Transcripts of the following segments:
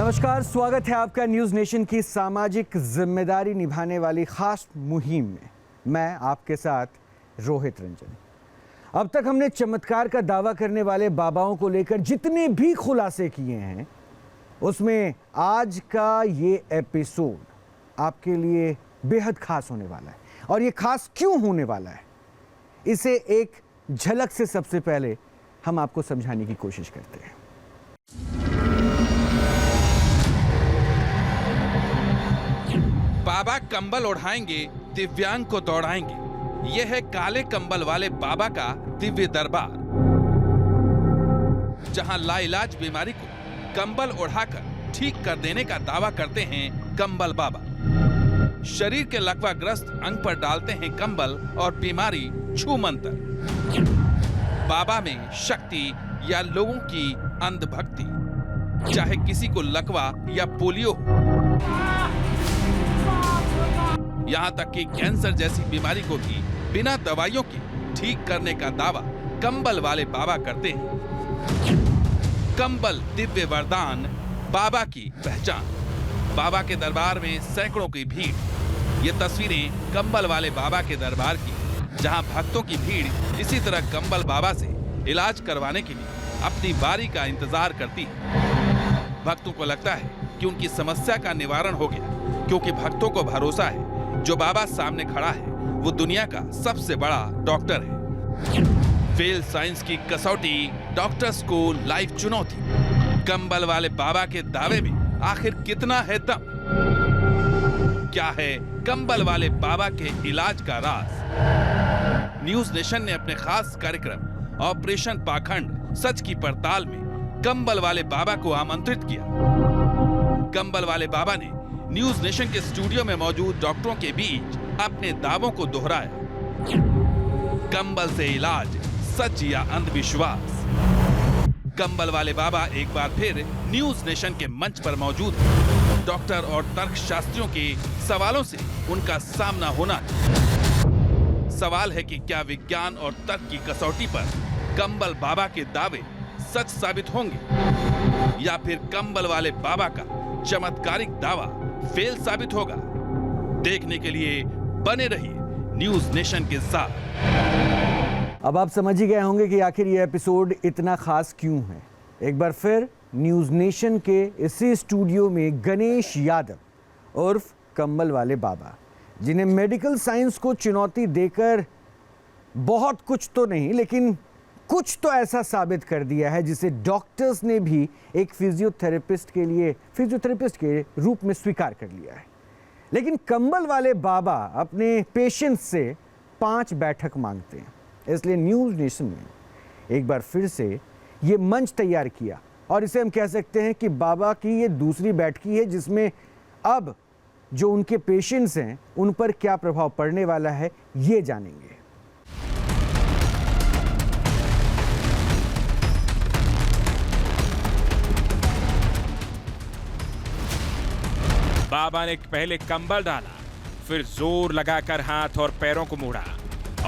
नमस्कार, स्वागत है आपका न्यूज़ नेशन की सामाजिक जिम्मेदारी निभाने वाली खास मुहिम में। मैं आपके साथ रोहित रंजन। अब तक हमने चमत्कार का दावा करने वाले बाबाओं को लेकर जितने भी खुलासे किए हैं, उसमें आज का ये एपिसोड आपके लिए बेहद खास होने वाला है। और ये खास क्यों होने वाला है, इसे एक झलक से सबसे पहले हम आपको समझाने की कोशिश करते हैं। बाबा कंबल ओढ़ाएंगे, दिव्यांग को दौड़ाएंगे। यह है काले कंबल वाले बाबा का दिव्य दरबार, जहां लाइलाज बीमारी को कंबल ओढ़ाकर ठीक कर देने का दावा करते हैं कंबल बाबा। शरीर के लकवाग्रस्त अंग पर डालते हैं कंबल और बीमारी छू मंतर। बाबा में शक्ति या लोगों की अंधभक्ति, चाहे किसी को लकवा या पोलियो हो, यहाँ तक कि कैंसर जैसी बीमारी को भी बिना दवाइयों के ठीक करने का दावा कंबल वाले बाबा करते हैं। कंबल दिव्य वरदान, बाबा की पहचान। बाबा के दरबार में सैकड़ों की भीड़। ये तस्वीरें कंबल वाले बाबा के दरबार की, जहां भक्तों की भीड़ इसी तरह कंबल बाबा से इलाज करवाने के लिए अपनी बारी का इंतजार करती है। भक्तों को लगता है कि उनकी समस्या का निवारण हो गया, क्योंकि भक्तों को भरोसा है जो बाबा सामने खड़ा है वो दुनिया का सबसे बड़ा डॉक्टर है। फेल साइंस की कसौटी, डॉक्टर्स को लाइव चुनौती। कंबल वाले बाबा के दावे में आखिर कितना है दम? क्या है कंबल वाले बाबा के इलाज का राज? न्यूज़ नेशन ने अपने खास कार्यक्रम ऑपरेशन पाखंड सच की पड़ताल में कंबल वाले बाबा को आमंत्रित किया। कंबल वाले बाबा ने न्यूज़ नेशन के स्टूडियो में मौजूद डॉक्टरों के बीच अपने दावों को दोहराया। कंबल से इलाज, सच या अंधविश्वास? कंबल वाले बाबा एक बार फिर न्यूज़ नेशन के मंच पर मौजूद हैं। डॉक्टर और तर्कशास्त्रियों के सवालों से उनका सामना होना है। सवाल है कि क्या विज्ञान और तर्क की कसौटी पर कंबल बाबा के दावे सच साबित होंगे, या फिर कंबल वाले बाबा का चमत्कारिक दावा फेल साबित होगा? देखने के लिए बने रहिए न्यूज़ नेशन के साथ। अब आप समझ ही गए होंगे कि आखिर ये एपिसोड इतना खास क्यों है। एक बार फिर न्यूज़ नेशन के इसी स्टूडियो में गणेश यादव उर्फ कंबल वाले बाबा, जिन्हें मेडिकल साइंस को चुनौती देकर बहुत कुछ तो नहीं लेकिन कुछ तो ऐसा साबित कर दिया है जिसे डॉक्टर्स ने भी एक फिजियोथेरेपिस्ट के रूप में स्वीकार कर लिया है। लेकिन कंबल वाले बाबा अपने पेशेंट्स से 5 बैठक मांगते हैं। इसलिए न्यूज़ नेशन ने एक बार फिर से ये मंच तैयार किया और इसे हम कह सकते हैं कि बाबा की ये दूसरी बैठकी है, जिसमें अब जो उनके पेशेंट्स हैं उन पर क्या प्रभाव पड़ने वाला है ये जानेंगे। बाबा ने पहले कंबल डाला, फिर जोर लगाकर हाथ और पैरों को मोड़ा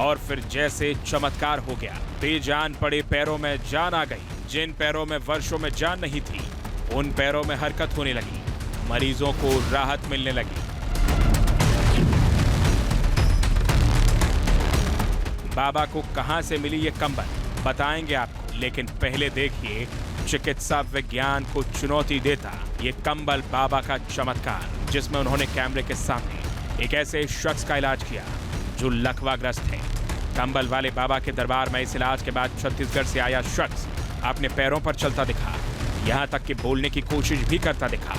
और फिर जैसे चमत्कार हो गया। बेजान पड़े पैरों में जान आ गई। जिन पैरों में वर्षों में जान नहीं थी, उन पैरों में हरकत होने लगी। मरीजों को राहत मिलने लगी। बाबा को कहां से मिली ये कंबल बताएंगे आपको, लेकिन पहले देखिए चिकित्सा विज्ञान को चुनौती देता ये कंबल बाबा का चमत्कार, जिसमें उन्होंने कैमरे के सामने एक ऐसे शख्स का इलाज किया जो लकवाग्रस्त है। कंबल वाले बाबा के दरबार में इस इलाज के बाद छत्तीसगढ़ से आया शख्स अपने पैरों पर चलता दिखा, यहाँ तक कि बोलने की कोशिश भी करता दिखा।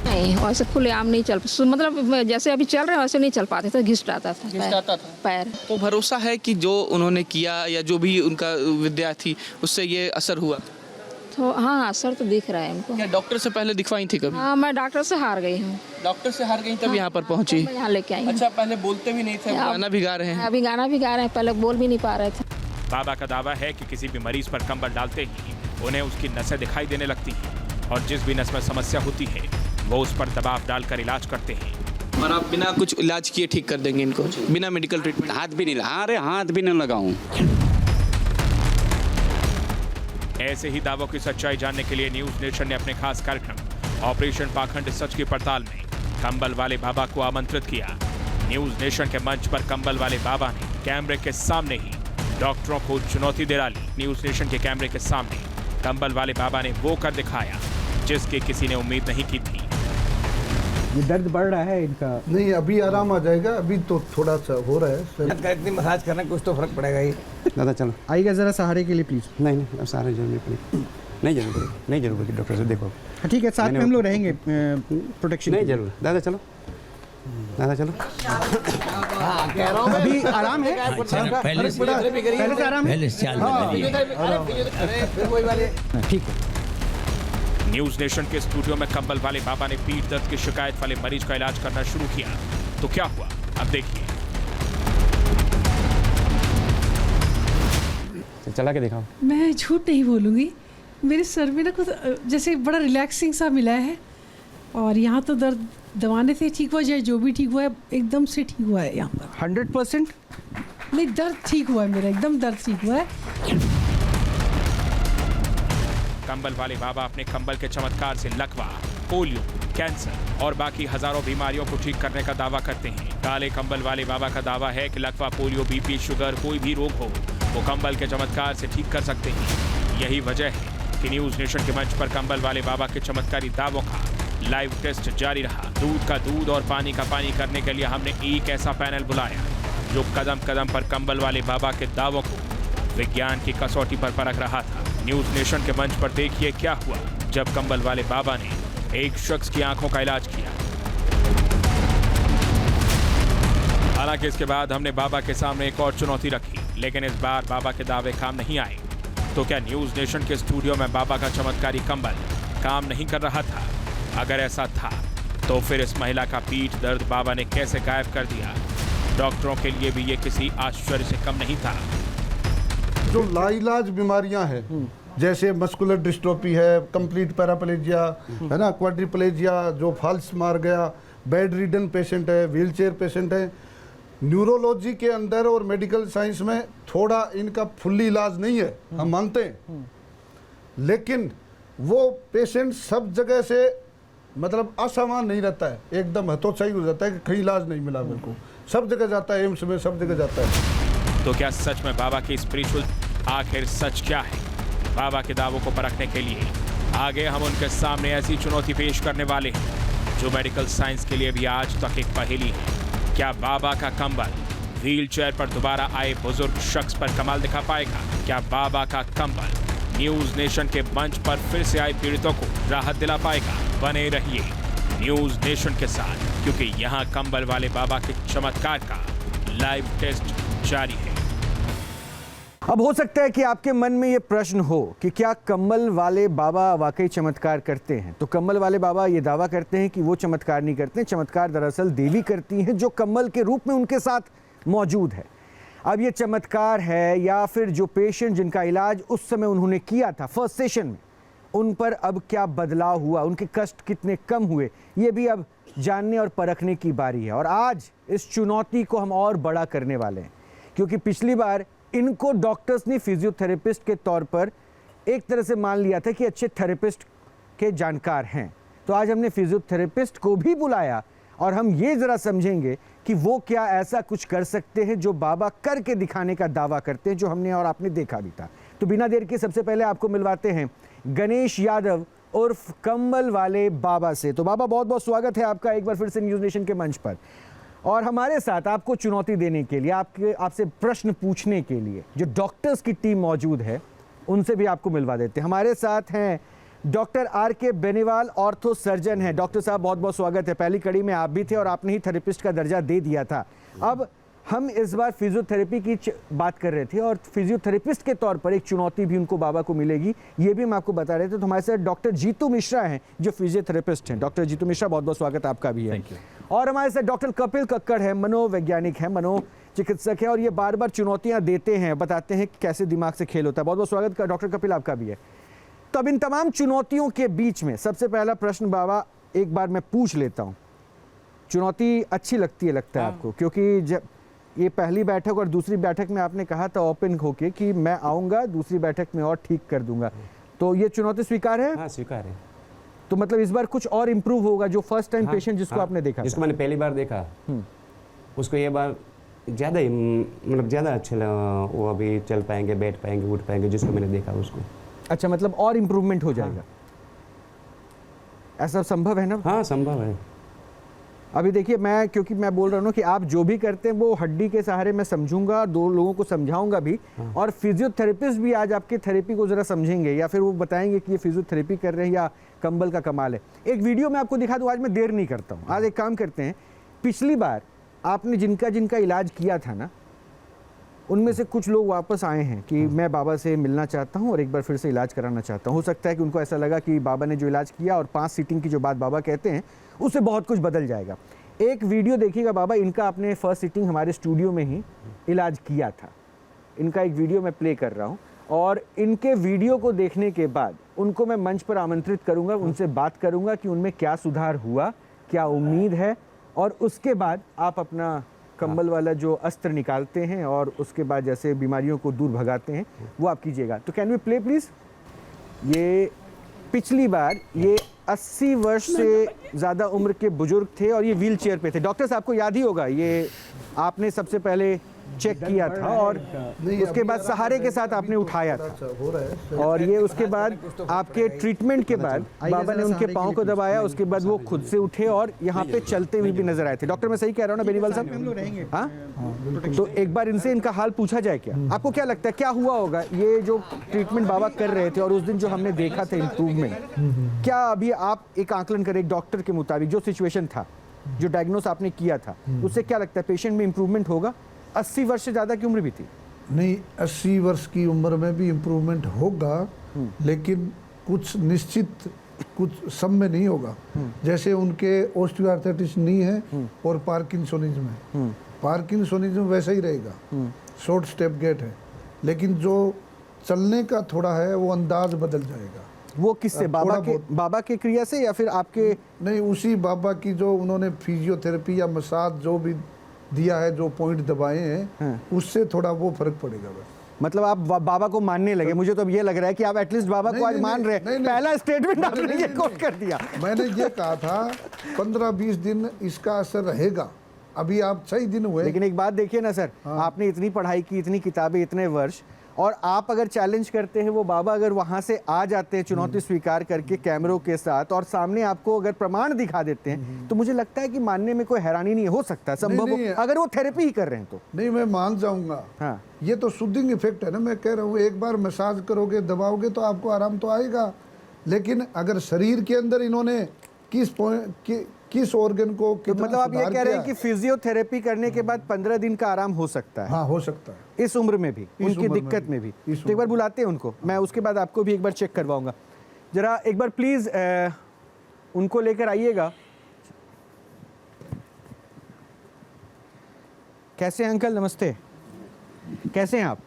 नहीं, वैसे खुलेआम नहीं चल, मतलब जैसे अभी चल रहे हैं वैसे नहीं चल पाते थे, घिसटाता था पैर। तो भरोसा है कि जो उन्होंने किया या जो भी उनका विद्या थी उससे ये असर हुआ? तो हाँ, असर तो दिख रहा है उनको। क्या डॉक्टर से पहले दिखवाई थी कभी? हाँ, मैं डॉक्टर से हार गई हूँ। डॉक्टर से हार गई तब हाँ, यहाँ पर पहुँची? मैं यहाँ लेके आई हूँ। अच्छा, पहले बोलते भी नहीं थे, गाना भी गा रहे हैं? अभी गाना भी गा रहे हैं, पहले बोल भी नहीं पा रहे थे। बाबा का दावा है कि किसी भी मरीज पर कंबल डालते ही उन्हें उसकी नसें दिखाई देने लगती हैं और जिस भी नस में समस्या होती है वो उस पर दबाव डालकर इलाज करते हैं। और आप बिना कुछ इलाज किए ठीक कर देंगे इनको, बिना मेडिकल ट्रीटमेंट? हाथ भी नहीं, अरे हाथ भी नहीं लगाऊं। ऐसे ही दावों की सच्चाई जानने के लिए न्यूज़ नेशन ने अपने खास कार्यक्रम ऑपरेशन पाखंड सच की पड़ताल में कंबल वाले बाबा को आमंत्रित किया। न्यूज नेशन के मंच पर कंबल वाले बाबा ने कैमरे के सामने ही डॉक्टरों को चुनौती दे डाली। न्यूज नेशन के कैमरे के सामने कंबल वाले बाबा ने वो कर दिखाया जिसकी किसी ने उम्मीद नहीं की थी। ये दर्द बढ़ रहा है इनका? नहीं, अभी आराम आ जाएगा, अभी तो थोड़ा सा हो रहा है। इतनी मसाज करना कुछ तो फर्क पड़ेगा ही। दादा चलो। आइएगा जरा सहारे के लिए प्लीज। नहीं अब सहारे जरूर पड़ेगी। नहीं जरूर पड़ेगी डॉक्टर से, देखो। ठीक है, साथ में हम लोग रहेंगे प्रोटेक्शन। नहीं जरूर दादा चलो। अभी आराम है? पहले से आराम है? ठीक है। न्यूज नेशन के स्टूडियो में कंबल वाले बाबा ने पीठ दर्द की शिकायत वाले मरीज का इलाज करना शुरू किया। तो क्या हुआ, अब देखिए। चला के दिखाओ। मैं झूठ नहीं बोलूँगी, मेरे सर में ना कुछ जैसे बड़ा रिलैक्सिंग सा मिला है, और यहाँ तो दर्द दवाने से ठीक हुआ, चाहे जो भी ठीक हुआ है एकदम से ठीक हुआ है। यहाँ पर 100% नहीं, दर्द ठीक हुआ है मेरा, एकदम दर्द ठीक हुआ है। कंबल वाले बाबा अपने कंबल के चमत्कार से लकवा, पोलियो, कैंसर और बाकी हजारों बीमारियों को ठीक करने का दावा करते हैं। काले कंबल वाले बाबा का दावा है कि लकवा, पोलियो, बीपी, शुगर, कोई भी रोग हो वो कंबल के चमत्कार से ठीक कर सकते हैं। यही वजह है कि न्यूज नेशन के मंच पर कंबल वाले बाबा के चमत्कारी दावों का लाइव टेस्ट जारी रहा। दूध का दूध और पानी का पानी करने के लिए हमने एक ऐसा पैनल बुलाया जो कदम कदम पर कंबल वाले बाबा के दावों को विज्ञान की कसौटी पर परख रहा था। न्यूज नेशन के मंच पर देखिए क्या हुआ जब कंबल वाले बाबा ने एक शख्स की आंखों का इलाज किया। हालांकि इसके बाद हमने बाबा के सामने एक और चुनौती रखी, लेकिन इस बार बाबा के दावे काम नहीं आए। तो क्या न्यूज नेशन के स्टूडियो में बाबा का चमत्कारी कंबल काम नहीं कर रहा था? अगर ऐसा था तो फिर इस महिला का पीठ दर्द बाबा ने कैसे गायब कर दिया? डॉक्टरों के लिए भी ये किसी आश्चर्य से कम नहीं था। जो लाइलाज बीमारियां हैं, जैसे मस्कुलर डिस्ट्रोफी है, कंप्लीट पैराप्लेजिया है ना, क्वाड्रिप्लेजिया, जो फाल्स मार गया, बेड रिडन पेशेंट है, व्हीलचेयर पेशेंट है, न्यूरोलॉजी के अंदर और मेडिकल साइंस में थोड़ा इनका फुल्ली इलाज नहीं है, हम मानते हैं, लेकिन वो पेशेंट सब जगह से मतलब असामान नहीं रहता है, एकदम हतोत्साही हो जाता है कि कहीं इलाज नहीं मिला मेरे को, सब जगह जाता है, एम्स में सब जगह जाता है। तो क्या सच में बाबा की स्पिरिचुअल आखिर सच क्या है? बाबा के दावों को परखने के लिए आगे हम उनके सामने ऐसी चुनौती पेश करने वाले हैं जो मेडिकल साइंस के लिए भी आज तक एक पहेली है। क्या बाबा का कंबल व्हीलचेयर पर दोबारा आए बुजुर्ग शख्स पर कमाल दिखा पाएगा? क्या बाबा का कंबल न्यूज नेशन के मंच पर फिर से आए पीड़ितों को राहत दिला पाएगा? बने रहिए न्यूज नेशन के साथ, क्योंकि यहाँ कंबल वाले बाबा के चमत्कार का लाइव टेस्ट जारी है। अब हो सकता है कि आपके मन में ये प्रश्न हो कि क्या कंबल वाले बाबा वाकई चमत्कार करते हैं? तो कंबल वाले बाबा ये दावा करते हैं कि वो चमत्कार नहीं करते हैं, चमत्कार दरअसल देवी करती हैं जो कंबल के रूप में उनके साथ मौजूद है। अब ये चमत्कार है या फिर जो पेशेंट जिनका इलाज उस समय उन्होंने किया था फर्स्ट सेशन में, उन पर अब क्या बदलाव हुआ, उनके कष्ट कितने कम हुए, ये भी अब जानने और परखने की बारी है। और आज इस चुनौती को हम और बड़ा करने वाले हैं, क्योंकि पिछली बार इनको डॉक्टर्स ने फिजियोथेरेपिस्ट के तौर पर एक तरह से मान लिया था कि अच्छे थेरेपिस्ट के जानकार हैं। तो आज हमने फिजियोथेरेपिस्ट को भी बुलाया और हम ये ज़रा समझेंगे कि वो क्या ऐसा कुछ कर सकते हैं जो बाबा करके दिखाने का दावा करते हैं, जो हमने और आपने देखा भी था। तो बिना देर के सबसे पहले आपको मिलवाते हैं गणेश यादव उर्फ कंबल वाले बाबा से। तो बाबा, बहुत बहुत स्वागत है आपका एक बार फिर से न्यूज़ नेशन के मंच पर, और हमारे साथ आपको चुनौती देने के लिए, आपसे प्रश्न पूछने के लिए जो डॉक्टर्स की टीम मौजूद है उनसे भी आपको मिलवा देते हैं। हमारे साथ हैं doctor R K. Beniwal, ortho surgeon हैं। डॉक्टर साहब, बहुत बहुत स्वागत है। पहली कड़ी में आप भी थे और आपने ही थेरेपिस्ट का दर्जा दे दिया था। अब हम इस बार फिजियोथेरेपी की बात कर रहे थे और फिजियोथेरेपिस्ट के तौर पर एक चुनौती भी उनको बाबा को मिलेगी, ये भी हम आपको बता रहे थे। तो हमारे साथ डॉक्टर जीतू मिश्रा हैं जो फिजियोथेरेपिस्ट हैं। डॉक्टर जीतू मिश्रा, बहुत बहुत स्वागत आपका भी है। और हमारे साथ डॉक्टर कपिल कक्कड़ है, मनोवैज्ञानिक है, मनोचिकित्सक है, और ये बार बार चुनौतियाँ देते हैं, बताते हैं कि कैसे दिमाग से खेल होता है। बहुत बहुत स्वागत डॉक्टर कपिल आपका भी है। तो अब इन तमाम चुनौतियों के बीच में सबसे पहला प्रश्न बाबा एक बार मैं पूछ लेता हूँ। चुनौती अच्छी लगती है लगता है आपको? क्योंकि जब ये पहली बैठक और दूसरी बैठक में आपने कहा था ओपन होके कि मैं आऊँगा, दूसरी बैठक में और ठीक कर दूंगा, तो ये चुनौती स्वीकार है? हाँ, स्वीकार है। तो मतलब इस बार कुछ और इम्प्रूव होगा जो फर्स्ट टाइम पेशेंट जिसको आपने देखा जिसको था। मैंने पहली बार देखा उसको ये बार ज़्यादा ही मतलब ज़्यादा अच्छे लगा, वो अभी चल पाएंगे, बैठ पाएंगे, उठ पाएंगे, जिसको मैंने देखा उसको। अच्छा, मतलब और इम्प्रूवमेंट हो जाएगा। ऐसा संभव है ना? हाँ संभव है। अभी देखिए, मैं क्योंकि मैं बोल रहा हूँ कि आप जो भी करते हैं वो हड्डी के सहारे मैं समझूंगा, 2 लोगों को समझाऊंगा भी, और फिजियोथेरेपिस्ट भी आज आपकी थेरेपी को ज़रा समझेंगे या फिर वो बताएंगे कि ये फिजियोथेरेपी कर रहे हैं या कंबल का कमाल है। एक वीडियो मैं आपको दिखा दूँ, आज मैं देर नहीं करता हूँ। आज एक काम करते हैं, पिछली बार आपने जिनका इलाज किया था ना, उनमें से कुछ लोग वापस आए हैं कि मैं बाबा से मिलना चाहता हूं और एक बार फिर से इलाज कराना चाहता हूं। हो सकता है कि उनको ऐसा लगा कि बाबा ने जो इलाज किया और 5 सीटिंग की जो बात बाबा कहते हैं उससे बहुत कुछ बदल जाएगा। एक वीडियो देखिएगा बाबा, इनका आपने फर्स्ट सीटिंग हमारे स्टूडियो में ही इलाज किया था। इनका एक वीडियो मैं प्ले कर रहा हूँ और इनके वीडियो को देखने के बाद उनको मैं मंच पर आमंत्रित करूँगा, उनसे बात करूँगा कि उनमें क्या सुधार हुआ, क्या उम्मीद है, और उसके बाद आप अपना कंबल वाला जो अस्त्र निकालते हैं और उसके बाद जैसे बीमारियों को दूर भगाते हैं वो आप कीजिएगा। तो कैन वी प्ले प्लीज़? ये पिछली बार ये 80 वर्ष से ज़्यादा उम्र के बुजुर्ग थे और ये व्हील चेयर पे थे। डॉक्टर साहब को याद ही होगा, ये आपने सबसे पहले चेक किया था और उसके बाद सहारे के साथ आपने उठाया था, और ये उसके बाद आपके ट्रीटमेंट के बाद बाबा ने उनके पाँव को दबाया, उसके बाद वो खुद से उठे और यहाँ पे चलते हुए भी नजर आए थे। डॉक्टर मैं सही कह रहा हूँ ना बेनीवाल साहब? हाँ, तो एक बार इनसे इनका हाल पूछा जाए क्या? आपको क्या लगता है क्या हुआ होगा? ये जो ट्रीटमेंट बाबा कर रहे थे और उस दिन जो हमने देखा था इम्प्रूवमेंट, क्या अभी आप एक आकलन करें एक डॉक्टर के मुताबिक जो सिचुएशन था, जो डायग्नोस आपने किया था, उससे क्या लगता है पेशेंट में इम्प्रूवमेंट होगा? 80 वर्ष से ज़्यादा की उम्र भी थी। नहीं, 80 वर्ष की उम्र में भी इम्प्रूवमेंट होगा, लेकिन कुछ निश्चित कुछ सब में नहीं होगा। जैसे उनके ऑस्टियोआर्थराइटिस नी है और पार्किंसोनिज्म है। पार्किंसोनिज्म वैसा ही रहेगा, शॉर्ट स्टेप गेट है, लेकिन जो चलने का थोड़ा है वो अंदाज बदल जाएगा। वो किससे? बाबा के क्रिया से या फिर आपके? नहीं, उसी बाबा की जो उन्होंने फिजियोथेरेपी या मसाज जो भी दिया है, जो पॉइंट दबाए हैं, उससे थोड़ा वो फर्क पड़ेगा बस। मतलब आप बाबा को मानने लगे? मुझे तो अब ये लग रहा है कि आप एटलीस्ट बाबा को आज मान रहे हैं। पहला स्टेटमेंट आपने ये कोट कर दिया। मैंने ये कहा था 15-20 दिन इसका असर रहेगा, अभी आप 6 दिन हुए। लेकिन एक बात देखिए ना सर, आपने इतनी पढ़ाई की, इतनी किताबें, इतने वर्ष, और आप अगर चैलेंज करते हैं, वो बाबा अगर वहां से आ जाते हैं चुनौती स्वीकार करके कैमरों के साथ और सामने आपको अगर प्रमाण दिखा देते हैं, तो मुझे लगता है कि मानने में कोई हैरानी नहीं हो सकता, संभव हो अगर वो थेरेपी ही कर रहे हैं तो। नहीं, मैं मान जाऊंगा। हाँ, ये तो सूदिंग इफेक्ट है ना, मैं कह रहा हूँ एक बार मसाज करोगे, दबाओगे तो आपको आराम तो आएगा। लेकिन अगर शरीर के अंदर इन्होंने किस ऑर्गन को तो मतलब आप ये कह रहे हैं कि फिजियोथेरेपी करने के बाद 15 दिन का आराम हो सकता है? हाँ, हो सकता है, इस उम्र में भी, उनकी दिक्कत में भी। तो एक बार बुलाते हैं उनको, मैं उसके बाद आपको भी एक बार चेक करवाऊंगा। जरा एक बार प्लीज उनको लेकर आइएगा। कैसे हैं अंकल? नमस्ते, कैसे हैं आप?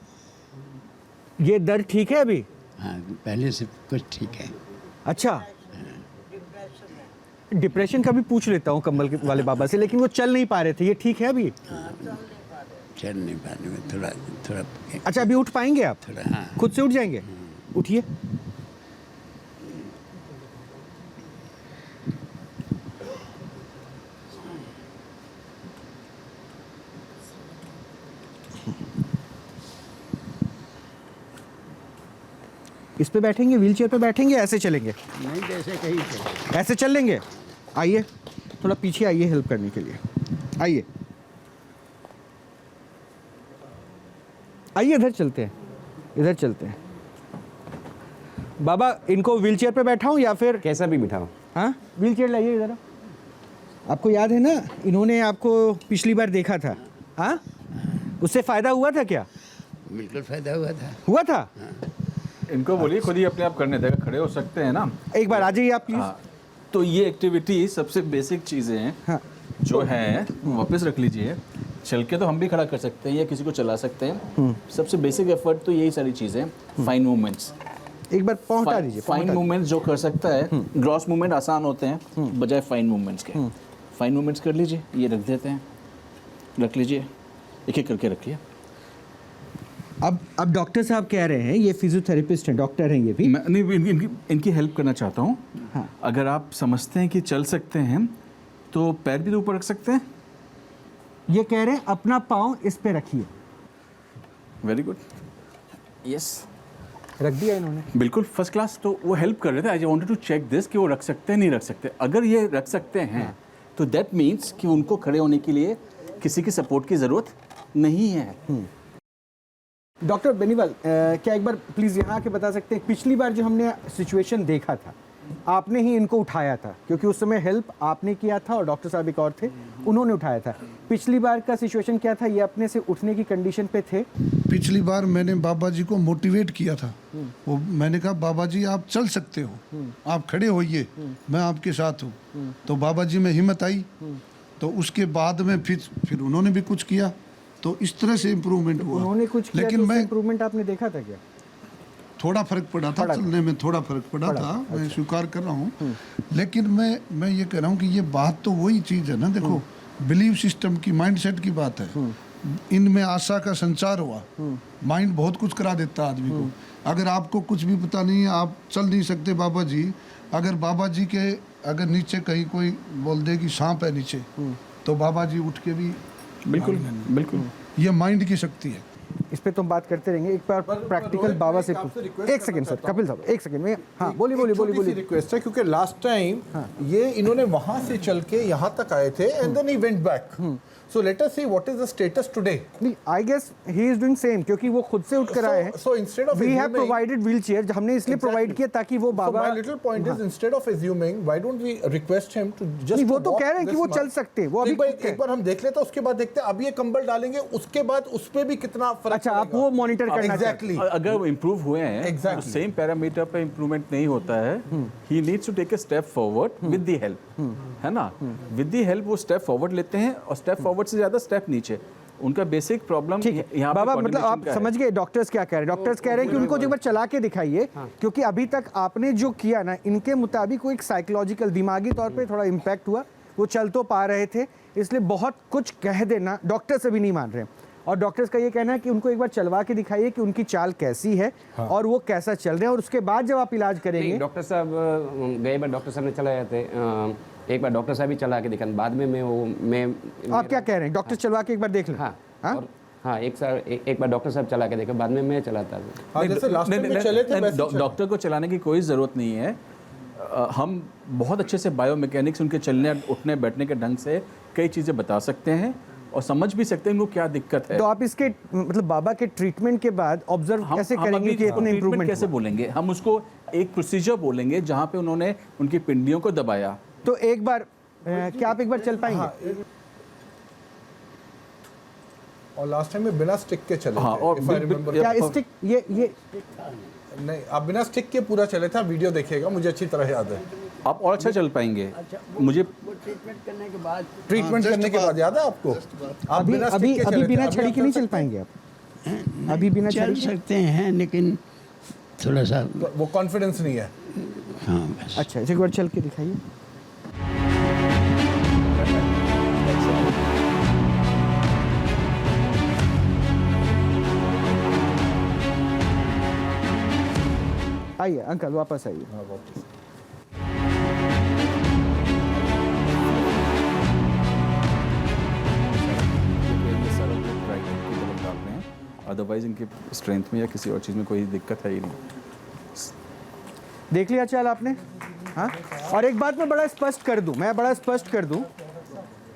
ये दर्द ठीक है अभी? हाँ, पहले से कुछ ठीक है। अच्छा, डिप्रेशन का भी पूछ लेता हूँ कंबल वाले बाबा से, लेकिन वो चल नहीं पा रहे थे, ये ठीक है अभी? चल नहीं पाने में थोड़ा। अच्छा, अभी उठ पाएंगे आप? थोड़ा, हाँ। खुद से उठ जाएंगे? उठिए। इस पे बैठेंगे, व्हील चेयर पे बैठेंगे, ऐसे चलेंगे? नहीं, जैसे कहीं चले। ऐसे चल लेंगे? आइए थोड़ा पीछे आइए हेल्प करने के लिए। आइए आइए, इधर चलते हैं, इधर चलते हैं। बाबा, इनको व्हील चेयर पे बैठाऊं या फिर कैसा भी बिठाओ? हाँ, व्हील चेयर लाइए इधर। आपको याद है ना, इन्होंने आपको पिछली बार देखा था, हाँ? उससे फायदा हुआ था क्या? बिल्कुल फायदा हुआ था। हुआ था? हाँ। इनको बोलिए खुद ही अपने आप करने देगा, खड़े हो सकते हैं ना। एक बार आ जाइए आप प्लीज। हाँ, तो ये एक्टिविटी सबसे बेसिक चीज़ें हैं। हाँ। जो है वापस रख लीजिए। चल के तो हम भी खड़ा कर सकते हैं या किसी को चला सकते हैं। सबसे बेसिक एफर्ट तो यही सारी चीज़ें, फाइन मूवमेंट्स। एक बार पहुंचा दीजिए। फाइन मूवमेंट्स जो कर सकता है, ग्रॉस मूवमेंट आसान होते हैं बजाय फाइन मूवमेंट्स के। फाइन मूवमेंट्स कर लीजिए, ये रख देते हैं, रख लीजिए, एक एक करके रखिए। अब डॉक्टर साहब कह रहे हैं, ये फिजियोथेरेपिस्ट हैं, डॉक्टर हैं ये भी। मैं नहीं, इनकी हेल्प करना चाहता हूँ। हाँ। अगर आप समझते हैं कि चल सकते हैं तो पैर भी ऊपर रख सकते हैं। ये कह रहे हैं अपना पाँव इस पे रखिए। वेरी गुड, यस, रख दिया इन्होंने। बिल्कुल फर्स्ट क्लास। तो वो हेल्प कर रहे थे। I wanted to check this कि वो रख सकते हैं नहीं रख सकते। अगर ये रख सकते हैं तो दैट मीन्स कि उनको खड़े होने के लिए किसी की सपोर्ट की ज़रूरत नहीं है। डॉक्टर बेनीवाल, क्या एक बार प्लीज़ यहाँ के बता सकते हैं, पिछली बार जो हमने सिचुएशन देखा था आपने ही इनको उठाया था, क्योंकि उस समय हेल्प आपने किया था और डॉक्टर साहब एक और थे, उन्होंने उठाया था। पिछली बार का सिचुएशन क्या था? ये अपने से उठने की कंडीशन पे थे? पिछली बार मैंने बाबा जी को मोटिवेट किया था। वो मैंने कहा बाबा जी आप चल सकते हो, आप खड़े होइए, मैं आपके साथ हूँ। तो बाबा जी में हिम्मत आई। तो उसके बाद में फिर उन्होंने भी कुछ किया, तो इस तरह से इम्प्रूवमेंट हुआ। उन्होंने कुछ किया, लेकिन तो मैं इम्प्रूवमेंट आपने देखा था क्या? थोड़ा फर्क पड़ा था, चलने में थोड़ा फर्क पड़ा था, मैं स्वीकार कर रहा हूँ। लेकिन मैं ये कह रहा हूँ कि ये बात तो वही चीज़ है ना, देखो बिलीव सिस्टम की, माइंडसेट की बात है। इनमें आशा का संचार हुआ। माइंड बहुत कुछ करा देता है आदमी को। अगर आपको कुछ भी पता नहीं है, आप चल नहीं सकते बाबा जी, अगर बाबा जी के अगर नीचे कहीं कोई बोल दे कि सांप है नीचे, तो बाबा जी उठ के भी बिल्कुल बिल्कुल, ये माइंड की शक्ति है। इस पे तो हम बात करते रहेंगे। एक बार प्रैक्टिकल बाबा से एक सेकंड सर, कपिल साहब एक सेकंड में, हाँ बोलिए। रिक्वेस्ट है क्योंकि लास्ट टाइम ये इन्होंने वहां से चल के यहाँ तक आए थे and then he went back. So let us see what is the status today. I guess he is doing same, क्योंकि वो खुद से उठ कर आए हैं। So instead of we have provided wheelchair, हमने इसलिए provide किया ताकि वो बाबा। So my little point is instead of assuming, why don't we request him to just? वो तो कह रहे हैं कि वो चल सकते हैं। वो अभी एक बार हम देख लेते हैं, उसके बाद देखते हैं। अब ये कंबल डालेंगे, उसके बाद उस पे भी कितना फर्क। अच्छा, आप वो मॉनिटर करना चाहते हैं। अगर वो इम्प्रूव हुए हैं तो सेम पैरामीटर पे इम्प्रूवमेंट नहीं होता है। He needs to take a step forward with the help, है ना। विद द हेल्प वो स्टेप फॉरवर्ड लेते हैं और स्टेप फॉरवर्ड से ज्यादा स्टेप नीचे। उनका बेसिक प्रॉब्लम यहाँ बाबा, मतलब आप समझ गए डॉक्टर्स क्या कह रहे हैं? डॉक्टर्स कह रहे हैं कि उनको एक बार चला के दिखाइए, क्योंकि अभी तक आपने जो किया ना, इनके मुताबिक वो एक साइकोलॉजिकल, दिमागी तौर पे थोड़ा इम्पैक्ट हुआ। वो चल तो पा रहे थे, इसलिए बहुत कुछ कह देना डॉक्टर्स अभी नहीं मान रहे हैं। और डॉक्टर्स का ये कहना है कि उनको एक बार चलवा के दिखाइए कि उनकी चाल कैसी है और वो कैसा चल रहे हैं, और उसके बाद जब आप इलाज करेंगे। डॉक्टर साहब गए बार डॉक्टर साहब ने चलाए थे, एक बार डॉक्टर साहब ही चला के दिखा, बाद में मैं आप क्या कह रहे हैं? डॉक्टर चलवा के एक बार देख लें। हाँ, एक बार डॉक्टर साहब चला के देखा, बाद में मैं चलाता था। डॉक्टर को चलाने की कोई ज़रूरत नहीं है। हम बहुत अच्छे से बायोमैकेनिक्स, उनके चलने उठने बैठने के ढंग से कई चीज़ें बता सकते हैं और समझ भी सकते हैं इनको क्या दिक्कत है। तो आप इसके मतलब बाबा के ट्रीटमेंट के बाद ऑब्जर्व कैसे करेंगे कि इतने इंप्रूवमेंट कैसे बोलेंगे? हम उसको एक प्रोसीजर बोलेंगे जहाँ पे उन्होंने उनकी पिंडियों को दबाया। तो एक बार क्या आप एक बार चल पाएंगे? और लास्ट टाइम में बिना स्टिक के चले हाँ, थे, और क्या स्टिक ये नहीं, आप बिना स्टिक के पूरा चले थे। वीडियो देखिएगा, मुझे अच्छी तरह याद है। आप और अच्छा चल पाएंगे। मुझे ट्रीटमेंट करने के बाद याद है आपको? आप अभी बिना छड़ी के नहीं चल पाएंगे आप? अभी बिना चल सकते हैं, लेकिन थोड़ा सा वो कॉन्फिडेंस नहीं है। हाँ बस। अच्छा, एक बार चल के दिखाइए। आइए अंकल, वापस आइए। अदरवाइज इनकी स्ट्रेंथ में या किसी और चीज़ में कोई दिक्कत है ही नहीं। देख लिया चाल आपने? हाँ, और एक बात मैं बड़ा स्पष्ट कर दूं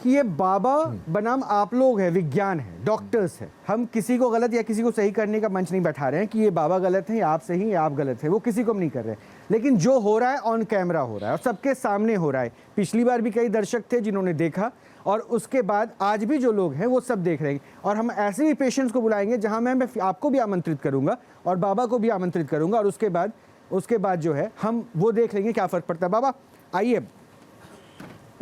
कि ये बाबा बनाम आप लोग हैं, विज्ञान है, डॉक्टर्स है। हम किसी को गलत या किसी को सही करने का मंच नहीं बैठा रहे हैं कि ये बाबा गलत है या आप सही या आप गलत है, वो किसी को हम नहीं कर रहे। लेकिन जो हो रहा है ऑन कैमरा हो रहा है और सबके सामने हो रहा है। पिछली बार भी कई दर्शक थे जिन्होंने देखा, और उसके बाद आज भी जो लोग हैं वो सब देख रहे हैं। और हम ऐसे भी पेशेंट्स को बुलाएंगे जहाँ मैं आपको भी आमंत्रित करूँगा और बाबा को भी आमंत्रित करूँगा, और उसके बाद जो है हम वो देख लेंगे क्या फ़र्क पड़ता है। बाबा आइए,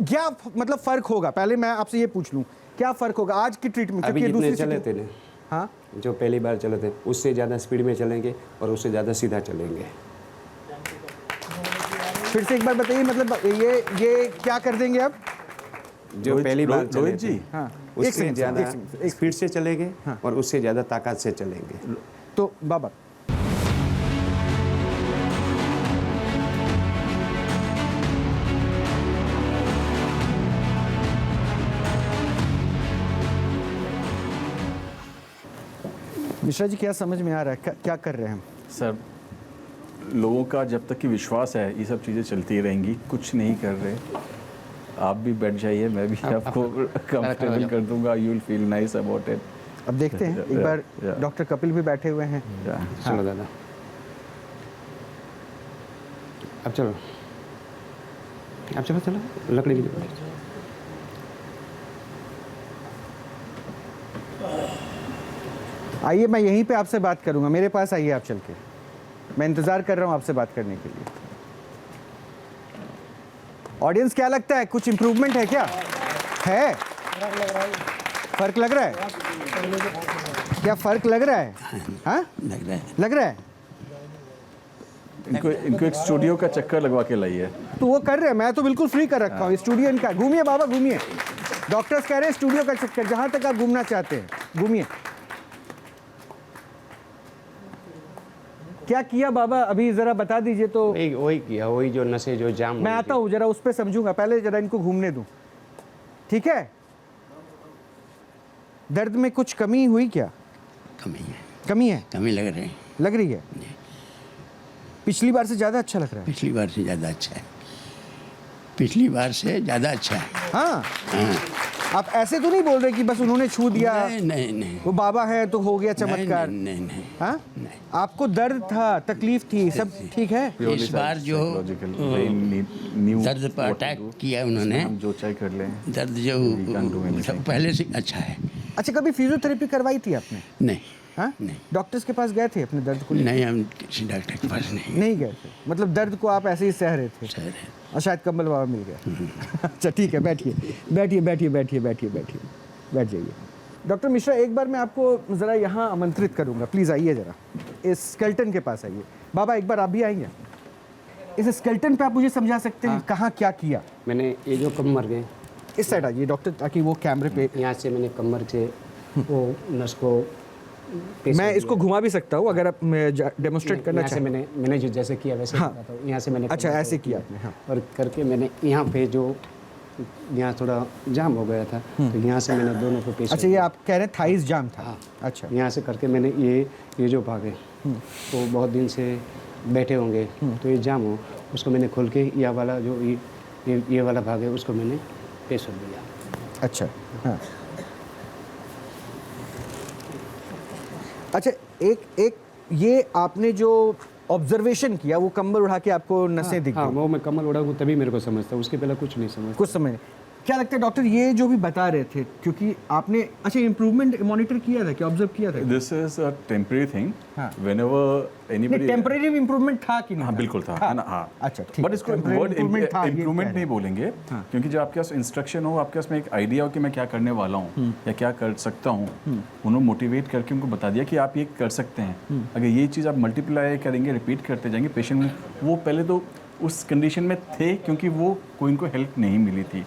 क्या मतलब फ़र्क होगा? पहले मैं आपसे ये पूछ लूँ, क्या फ़र्क होगा आज की ट्रीटमेंट? अभी जितने चले थे ना, हाँ, जो पहली बार चले थे उससे ज़्यादा स्पीड में चलेंगे और उससे ज़्यादा सीधा चलेंगे। फिर से एक बार बताइए, मतलब ये क्या कर देंगे अब? जो पहली बार चले रोहित जी, थे, हाँ एक उससे सेकंड ज़्यादा स्पीड से चलेंगे और उससे ज़्यादा ताकत से चलेंगे। तो बाबा मिश्रा जी क्या समझ में आ रहा है, क्या कर रहे हैं हम? सर लोगों का जब तक कि विश्वास है ये सब चीज़ें चलती रहेंगी, कुछ नहीं कर रहे। आप भी बैठ जाइए, मैं भी आपको कंफर्टेबल कर दूंगा, you will feel nice about it. अब देखते हैं, एक बार डॉक्टर कपिल भी बैठे हुए हैं। चलो दादा, अब चलो, अब चलो चलो, लकड़ी की दुकान। आइए, मैं यहीं पे आपसे बात करूंगा, मेरे पास आइए आप चल के, मैं इंतजार कर रहा हूं आपसे बात करने के लिए। ऑडियंस क्या लगता है, कुछ इंप्रूवमेंट है क्या? है फर्क लग रहा है? क्या फर्क लग रहा है? हाँ लग रहा है। इनको एक स्टूडियो का चक्कर लगवा के लाइए। तो वो कर रहे हैं, मैं तो बिल्कुल फ्री कर रखा हूँ स्टूडियो इनका। घूमिए बाबा घूमिए, डॉक्टर्स कह रहे हैं स्टूडियो का चक्कर, जहां तक आप घूमना चाहते हैं घूमिए। क्या किया बाबा अभी जरा बता दीजिए तो। वही किया, वही जो नसें जो जाम। मैं आता हूँ जरा उस पर समझूंगा, पहले जरा इनको घूमने दूं, ठीक है? दर्द में कुछ कमी हुई क्या? कमी है, कमी लग रही है। पिछली बार से ज्यादा अच्छा लग रहा है? पिछली बार से ज़्यादा अच्छा है, पिछली बार से ज़्यादा अच्छा है। हाँ हाँ। आप ऐसे तो नहीं बोल रहे कि बस उन्होंने छू दिया, नहीं, वो बाबा है तो हो गया चमत्कार? नहीं। हाँ, आपको दर्द था, तकलीफ थी, सब ठीक है? इस बार जो दर्द पर अटैक किया उन्होंने, हम जो चाहे कर लें, दर्द जो पहले से अच्छा है। अच्छा, कभी फिजियोथेरेपी करवाई थी आपने? नहीं। हाँ, नहीं। डॉक्टर्स के पास गए थे अपने दर्द को? नहीं, हम किसी डॉक्टर के पास नहीं गए थे, मतलब दर्द को आप ऐसे ही सह रहे थे और शायद कंबल बाबा मिल गया। अच्छा ठीक है, बैठ जाइए। डॉक्टर मिश्रा, एक बार मैं आपको ज़रा यहाँ आमंत्रित करूँगा, प्लीज़ आइए ज़रा, इस स्केल्टन के पास आइए। बाबा एक बार आप भी आएंगे? इस स्केल्टन पे आप मुझे समझा सकते हैं कहाँ क्या किया? मैंने ये जो कमर के इस साइड आइए डॉक्टर, ताकि वो कैमरे पे, यहाँ से मैंने कमर से वो नस को, मैं इसको घुमा भी सकता हूँ अगर आप डेमोन्स्ट्रेट करना चाहें। मैंने जो जैसे किया वैसे हाँ। करता हूँ। यहाँ से मैंने, अच्छा ऐसे किया आपने? हाँ। और करके मैंने यहाँ पे जो यहाँ थोड़ा जाम हो गया था, तो यहाँ से मैंने दोनों को पेश। अच्छा, ये आप कह रहे हैं थाइस जाम था? हाँ। अच्छा, यहाँ से करके मैंने ये जो भागे तो बहुत दिन से बैठे होंगे, तो ये जाम हो, उसको मैंने खोल के यह वाला जो ये वाला भाग है उसको मैंने पेश कर दिया। अच्छा हाँ। अच्छा, एक ये आपने जो ऑब्जर्वेशन किया, वो कंबल उठा के आपको नसें दिख गई? हाँ, वो मैं कंबल उड़ाऊँ तभी मेरे को समझता, उसके पहले कुछ नहीं समझ, कुछ समझ नहीं। क्या लगता है डॉक्टर, ये जो भी बता रहे थे, क्योंकि आपने अच्छा इम्प्रूवमेंट मॉनिटर किया था, क्या ऑब्जर्व किया था? This is a temporary thing, हाँ। व्हेनेवर एनीबॉडी, टेम्परेरी इम्प्रूवमेंट था कि नहीं? हाँ बिल्कुल था, है ना? हाँ अच्छा ठीक, बट इसको वर्ड इम्प्रूवमेंट नहीं बोलेंगे, क्योंकि जो आपके पास इंस्ट्रक्शन हो, आपके पास में एक आइडिया हो कि मैं क्या करने वाला हूँ या क्या कर सकता हूँ, उन्होंने मोटिवेट करके उनको बता दिया कि आप ये कर सकते हैं। अगर ये चीज़ आप मल्टीप्लाई करेंगे, रिपीट करते जाएंगे, पेशेंट में वो पहले तो उस कंडीशन में थे क्योंकि वो कोई इनको हेल्प नहीं मिली थी।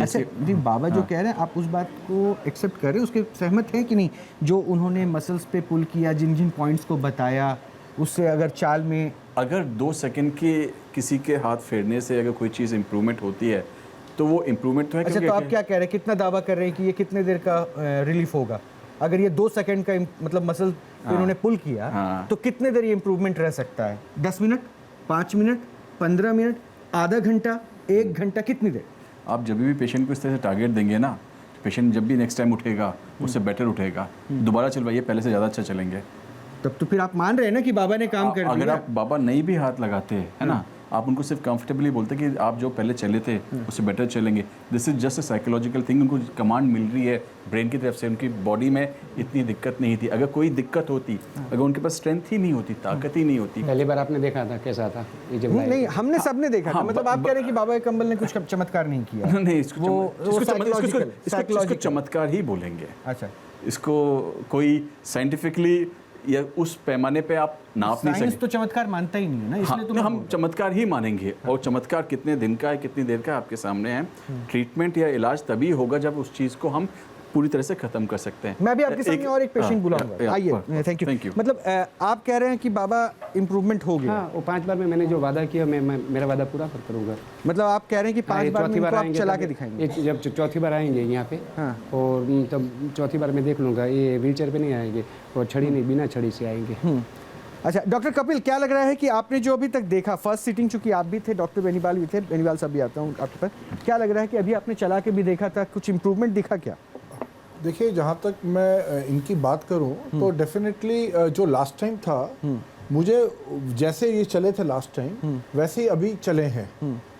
अच्छा, बाबा जो कह रहे हैं, आप उस बात को एक्सेप्ट कर रहे हैं, उसके सहमत हैं कि नहीं? जो उन्होंने मसल्स पे पुल किया, जिन जिन पॉइंट्स को बताया, उससे अगर चाल में, अगर 2 सेकंड के किसी के हाथ फेरने से अगर कोई चीज़ इंप्रूवमेंट होती है तो वो इंप्रूवमेंट तो है। अच्छा, तो आप क्या कह रहे हैं, कितना दावा कर रहे हैं कि ये कितने देर का रिलीफ होगा? अगर ये 2 सेकंड का मतलब मसल पे उन्होंने पुल किया, तो कितने देर ये इंप्रूवमेंट रह सकता है? 10 मिनट, 5 मिनट, 15 मिनट, आधा घंटा, 1 घंटा, कितनी देर? आप जब भी पेशेंट को इस तरह से टारगेट देंगे ना, पेशेंट जब भी नेक्स्ट टाइम उठेगा उससे बेटर उठेगा। दोबारा चलवाइए, पहले से ज़्यादा अच्छा चलेंगे। तब तो फिर आप मान रहे हैं ना कि बाबा ने काम कर दिया? अगर आप बाबा नहीं भी हाथ लगाते है ना, आप उनको सिर्फ कंफर्टेबली बोलते कि आप जो पहले चले थे उससे बेटर चलेंगे। This is just a psychological thing. उनको कमांड मिल रही है ब्रेन की तरफ से, उनकी बॉडी में इतनी दिक्कत नहीं थी। अगर कोई दिक्कत होती, अगर उनके पास स्ट्रेंथ ही नहीं होती, ताकत ही नहीं होती। पहली बार आपने देखा था कैसा था ये जब नहीं, हमने सबने देखा था। मतलब आप कह रहे हैं कि बाबा कंबल ने कुछ चमत्कार नहीं किया? नहीं, इसको चमत्कार ही बोलेंगे। अच्छा, इसको कोई साइंटिफिकली या उस पैमाने पे आप नाप नहीं साइंस सकते। तो चमत्कार मानता ही नहीं है ना, हाँ, इसलिए तो मैं हम बोल रहा चमत्कार ही मानेंगे, और चमत्कार कितने दिन का है, कितनी देर का है, आपके सामने है। ट्रीटमेंट या इलाज तभी होगा जब उस चीज़ को हम पूरी तरह से खत्म कर सकते हैं। मैं भी आपके सामने और एक पेशेंट बुलाऊंगा। आइए, थैंक यू। मतलब आप कह रहे हैं कि बाबा इम्प्रूवमेंट हो गया। हाँ, वो 5 बार में मैंने जो वादा किया मैं मेरा वादा पूरा करूँगा। मतलब आप कह रहे हैं कि 5 बार में चौथी बार इनको आप आएंगे चला तब- के दिखाएंगे। जब चौथी बार आएंगे यहाँ पे, हाँ। और तब चौथी बार मैं देख लूँगा, ये व्हीलचेयर पे नहीं आएंगे और छड़ी नहीं, बिना छड़ी से आएंगे। अच्छा डॉक्टर कपिल, क्या लग रहा है कि आपने जो अभी तक देखा, फर्स्ट सीटिंग चूंकि आप भी थे, डॉक्टर बेनीवाल भी थे, बेनीवाल साहब भी आता हूँ आपके पास, क्या लग रहा है कि अभी आपने चला के भी देखा था, कुछ इम्प्रूवमेंट दिखा क्या? देखिए, जहाँ तक मैं इनकी बात करूँ तो डेफिनेटली जो लास्ट टाइम था, मुझे जैसे ये चले थे लास्ट टाइम वैसे ही अभी चले हैं।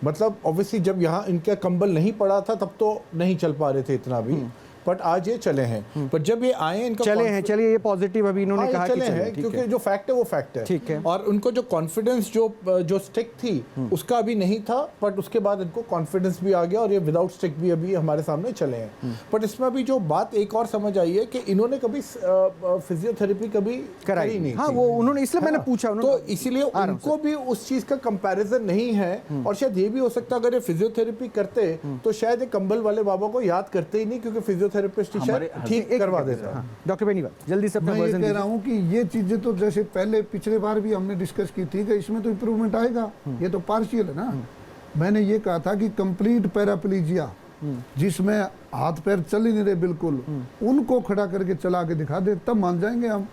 मतलब ऑब्वियसली जब यहाँ इनका कंबल नहीं पड़ा था तब तो नहीं चल पा रहे थे इतना भी, बट आज ये चले हैं। पर जब ये आए इनका चले हैं, चलिए ये पॉजिटिव अभी इन्होंने कहा कि चले हैं, क्योंकि जो फैक्ट है वो फैक्ट है। ठीक है। और उनको जो कॉन्फिडेंस जो स्टिक थी उसका अभी नहीं था, बट उसके बाद इनको कॉन्फिडेंस भी आ गया और ये विदाउट स्टिक भी अभी हमारे सामने चले हैं। बट इसमें अभी जो बात एक और समझ आई है कि इन्होंने कभी फिजियोथेरेपी कभी कराई नहीं। हाँ, वो उन्होंने, इसलिए मैंने पूछा। तो इसीलिए उनको भी उस चीज का कंपैरिजन नहीं है, और शायद ये भी हो सकता है अगर ये फिजियोथेरेपी करते तो शायद ये कंबल वाले बाबा को याद करते ही नहीं, क्योंकि फिजियोथेरेपिस्ट ही शायद ठीक करवा देता। डॉक्टर बेनीवाल जल्दी से अपना मैं ये वर्जन कह रहा हूँ कि ये चीजें तो जैसे पहले पिछले बार भी हमने डिस्कस की थी कि इसमें तो इम्प्रूवमेंट आएगा, ये तो पार्शियल है ना। मैंने ये कहा था कि कंप्लीट पैराप्लीजिया, जिसमें हाथ पैर चल ही नहीं रहे बिल्कुल, उनको खड़ा करके चला के दिखा दे, तब मान जाएंगे हम।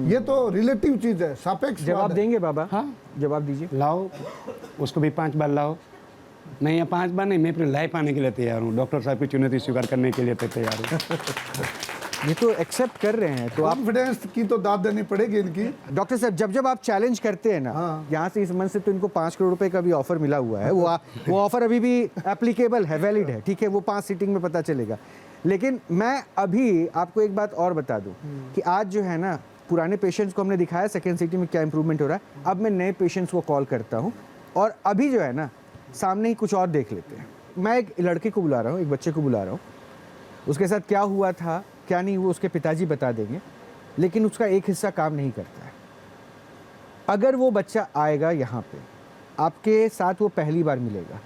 ये तो रिलेटिव चीज है, सापेक्ष जवाब देंगे बाबा? हाँ, जवाब दीजिए। लाओ उसको भी 5 बार लाओ। नहीं, या 5 बार नहीं, मैं अपनी लाइफ आने के लिए तैयार हूँ, डॉक्टर साहब की चुनौती स्वीकार करने के लिए तैयार हूँ। ये तो एक्सेप्ट कर रहे हैं, तो आप कॉन्फिडेंस की तो दाद देनी पड़ेगी इनकी। डॉक्टर साहब जब आप चैलेंज करते हैं ना, यहाँ से इस मंच से तो इनको 5 करोड़ रुपए का भी ऑफर मिला हुआ है, वो ऑफर अभी भी एप्लीकेबल है, वैलिड है, ठीक है, वो 5 सीटिंग में पता चलेगा। लेकिन मैं अभी आपको एक बात और बता दूं कि आज जो है ना, पुराने पेशेंट्स को हमने दिखाया सेकेंड सीटिंग में क्या इंप्रूवमेंट हो रहा है। अब मैं नए पेशेंट्स को कॉल करता हूँ, और अभी जो है ना सामने ही कुछ और देख लेते हैं। मैं एक लड़के को बुला रहा हूँ, एक बच्चे को बुला रहा हूँ, उसके साथ क्या हुआ था क्या नहीं वो उसके पिताजी बता देंगे, लेकिन उसका एक हिस्सा काम नहीं करता है। अगर वो बच्चा आएगा यहाँ पे, आपके साथ वो पहली बार मिलेगा,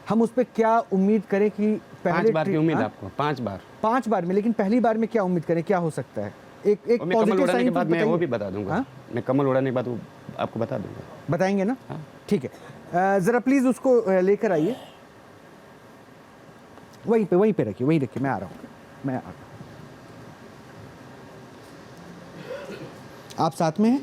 हम उस पर क्या उम्मीद करें कि पहले 5 बार की उम्मीद आपको? 5 बार में, लेकिन पहली बार में क्या उम्मीद करें, क्या हो सकता है? एक पॉजिटिव साइन के बाद मैं वो भी बता दूंगा। मैं कमल उड़ाने के बाद वो आपको बता दूंगा। बताएंगे ना? ठीक है, जरा प्लीज उसको लेकर आइए, वहीं पे रखिए, वहीं रखिए, मैं आ रहा हूँ। आप साथ में हैं?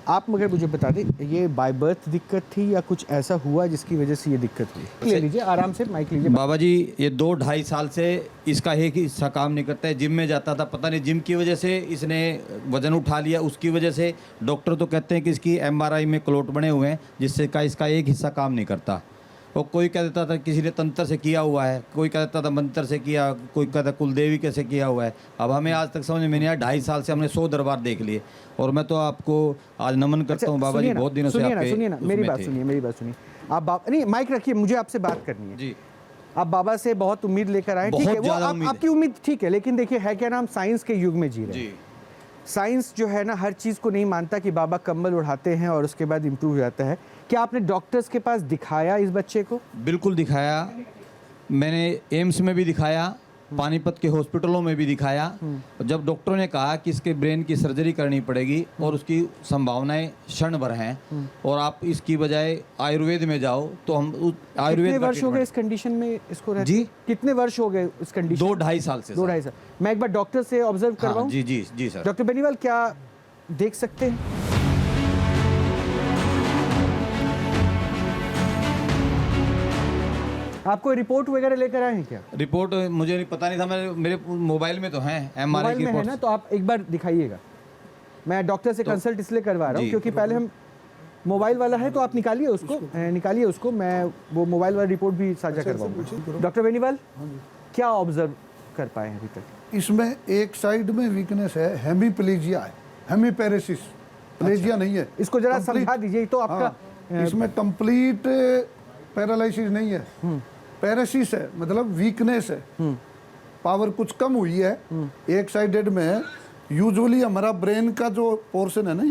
आप मगर मुझे बता दें, ये बाय बर्थ दिक्कत थी या कुछ ऐसा हुआ जिसकी वजह से ये दिक्कत हुई? ले लीजिए, आराम से माइक लीजिए। बाबा जी, ये 2-2.5 साल से इसका एक हिस्सा काम नहीं करता है। जिम में जाता था, पता नहीं जिम की वजह से इसने वजन उठा लिया, उसकी वजह से डॉक्टर तो कहते हैं कि इसकी MRI में क्लोट बने हुए हैं, जिससे का इसका एक हिस्सा काम नहीं करता। और कोई कह देता था किसी ने तंत्र से किया हुआ है, कोई कह देता था मंत्र से किया, कोई कहता कुलदेवी कैसे किया हुआ है। अब हमें आज तक समझ में नहीं आया। 2.5 साल से हमने 100 दरबार देख लिए, और मैं तो आपको आज नमन करता हूँ बाबा जी, बहुत दिनों से आपके सुनिए ना, मेरी बात सुनिए। आप नहीं, माइक रखिए, मुझे आपसे बात करनी है जी। आप बाबा से बहुत उम्मीद लेकर आए, ठीक है, वो आपकी उम्मीद ठीक है, लेकिन देखिए है क्या, नाम साइंस के युग में जी रहे हैं। साइंस जो है ना हर चीज़ को नहीं मानता कि बाबा कंबल उड़ाते हैं और उसके बाद इम्प्रूव हो जाता है। क्या आपने डॉक्टर्स के पास दिखाया इस बच्चे को? बिल्कुल दिखाया, मैंने एम्स में भी दिखाया, पानीपत के हॉस्पिटलों में भी दिखाया। जब डॉक्टरों ने कहा कि इसके ब्रेन की सर्जरी करनी पड़ेगी और उसकी संभावनाएं क्षण भर हैं, और आप इसकी बजाय आयुर्वेद में जाओ, तो हम आयुर्वेद। कितने वर्ष हो गए इस कंडीशन में इसको रहते? जी, कितने वर्ष हो गए इस कंडीशन? 2-2.5 साल से। 2-2.5 साल। मैं एक बार डॉक्टर से ऑब्जर्व करवाऊं? जी जी जी सर। डॉक्टर बेनीवाल, क्या देख सकते हैं? आपको रिपोर्ट वगैरह लेकर आए हैं क्या? रिपोर्ट मुझे नहीं पता नहीं था, मेरे मोबाइल में तो है, MRI की रिपोर्ट है ना, तो आप एक बार दिखाइएगा। मैं डॉक्टर से कंसल्ट इसलिए करवा रहा हूँ क्योंकि पहले हम मोबाइल वाला है, तो आप निकालिए उसको, मैं वो मोबाइल वाला रिपोर्ट भी साझा करवाऊंगा। डॉक्टर बेनीवाल, क्या ऑब्जर्व कर पाए हैं अभी तक? इसमें एक साइड में वीकनेस है, हेमीप्लेजिया है, हेमीपैरेसिस, प्लेजिया नहीं है। इसको जरा समझा दीजिए। तो आपका इसमें कंप्लीट पैरालिसिस नहीं है, पैरासिस है, मतलब वीकनेस है, पावर कुछ कम हुई है एक साइडेड में, यूजुअली हमारा ब्रेन का जो पोर्शन है ना,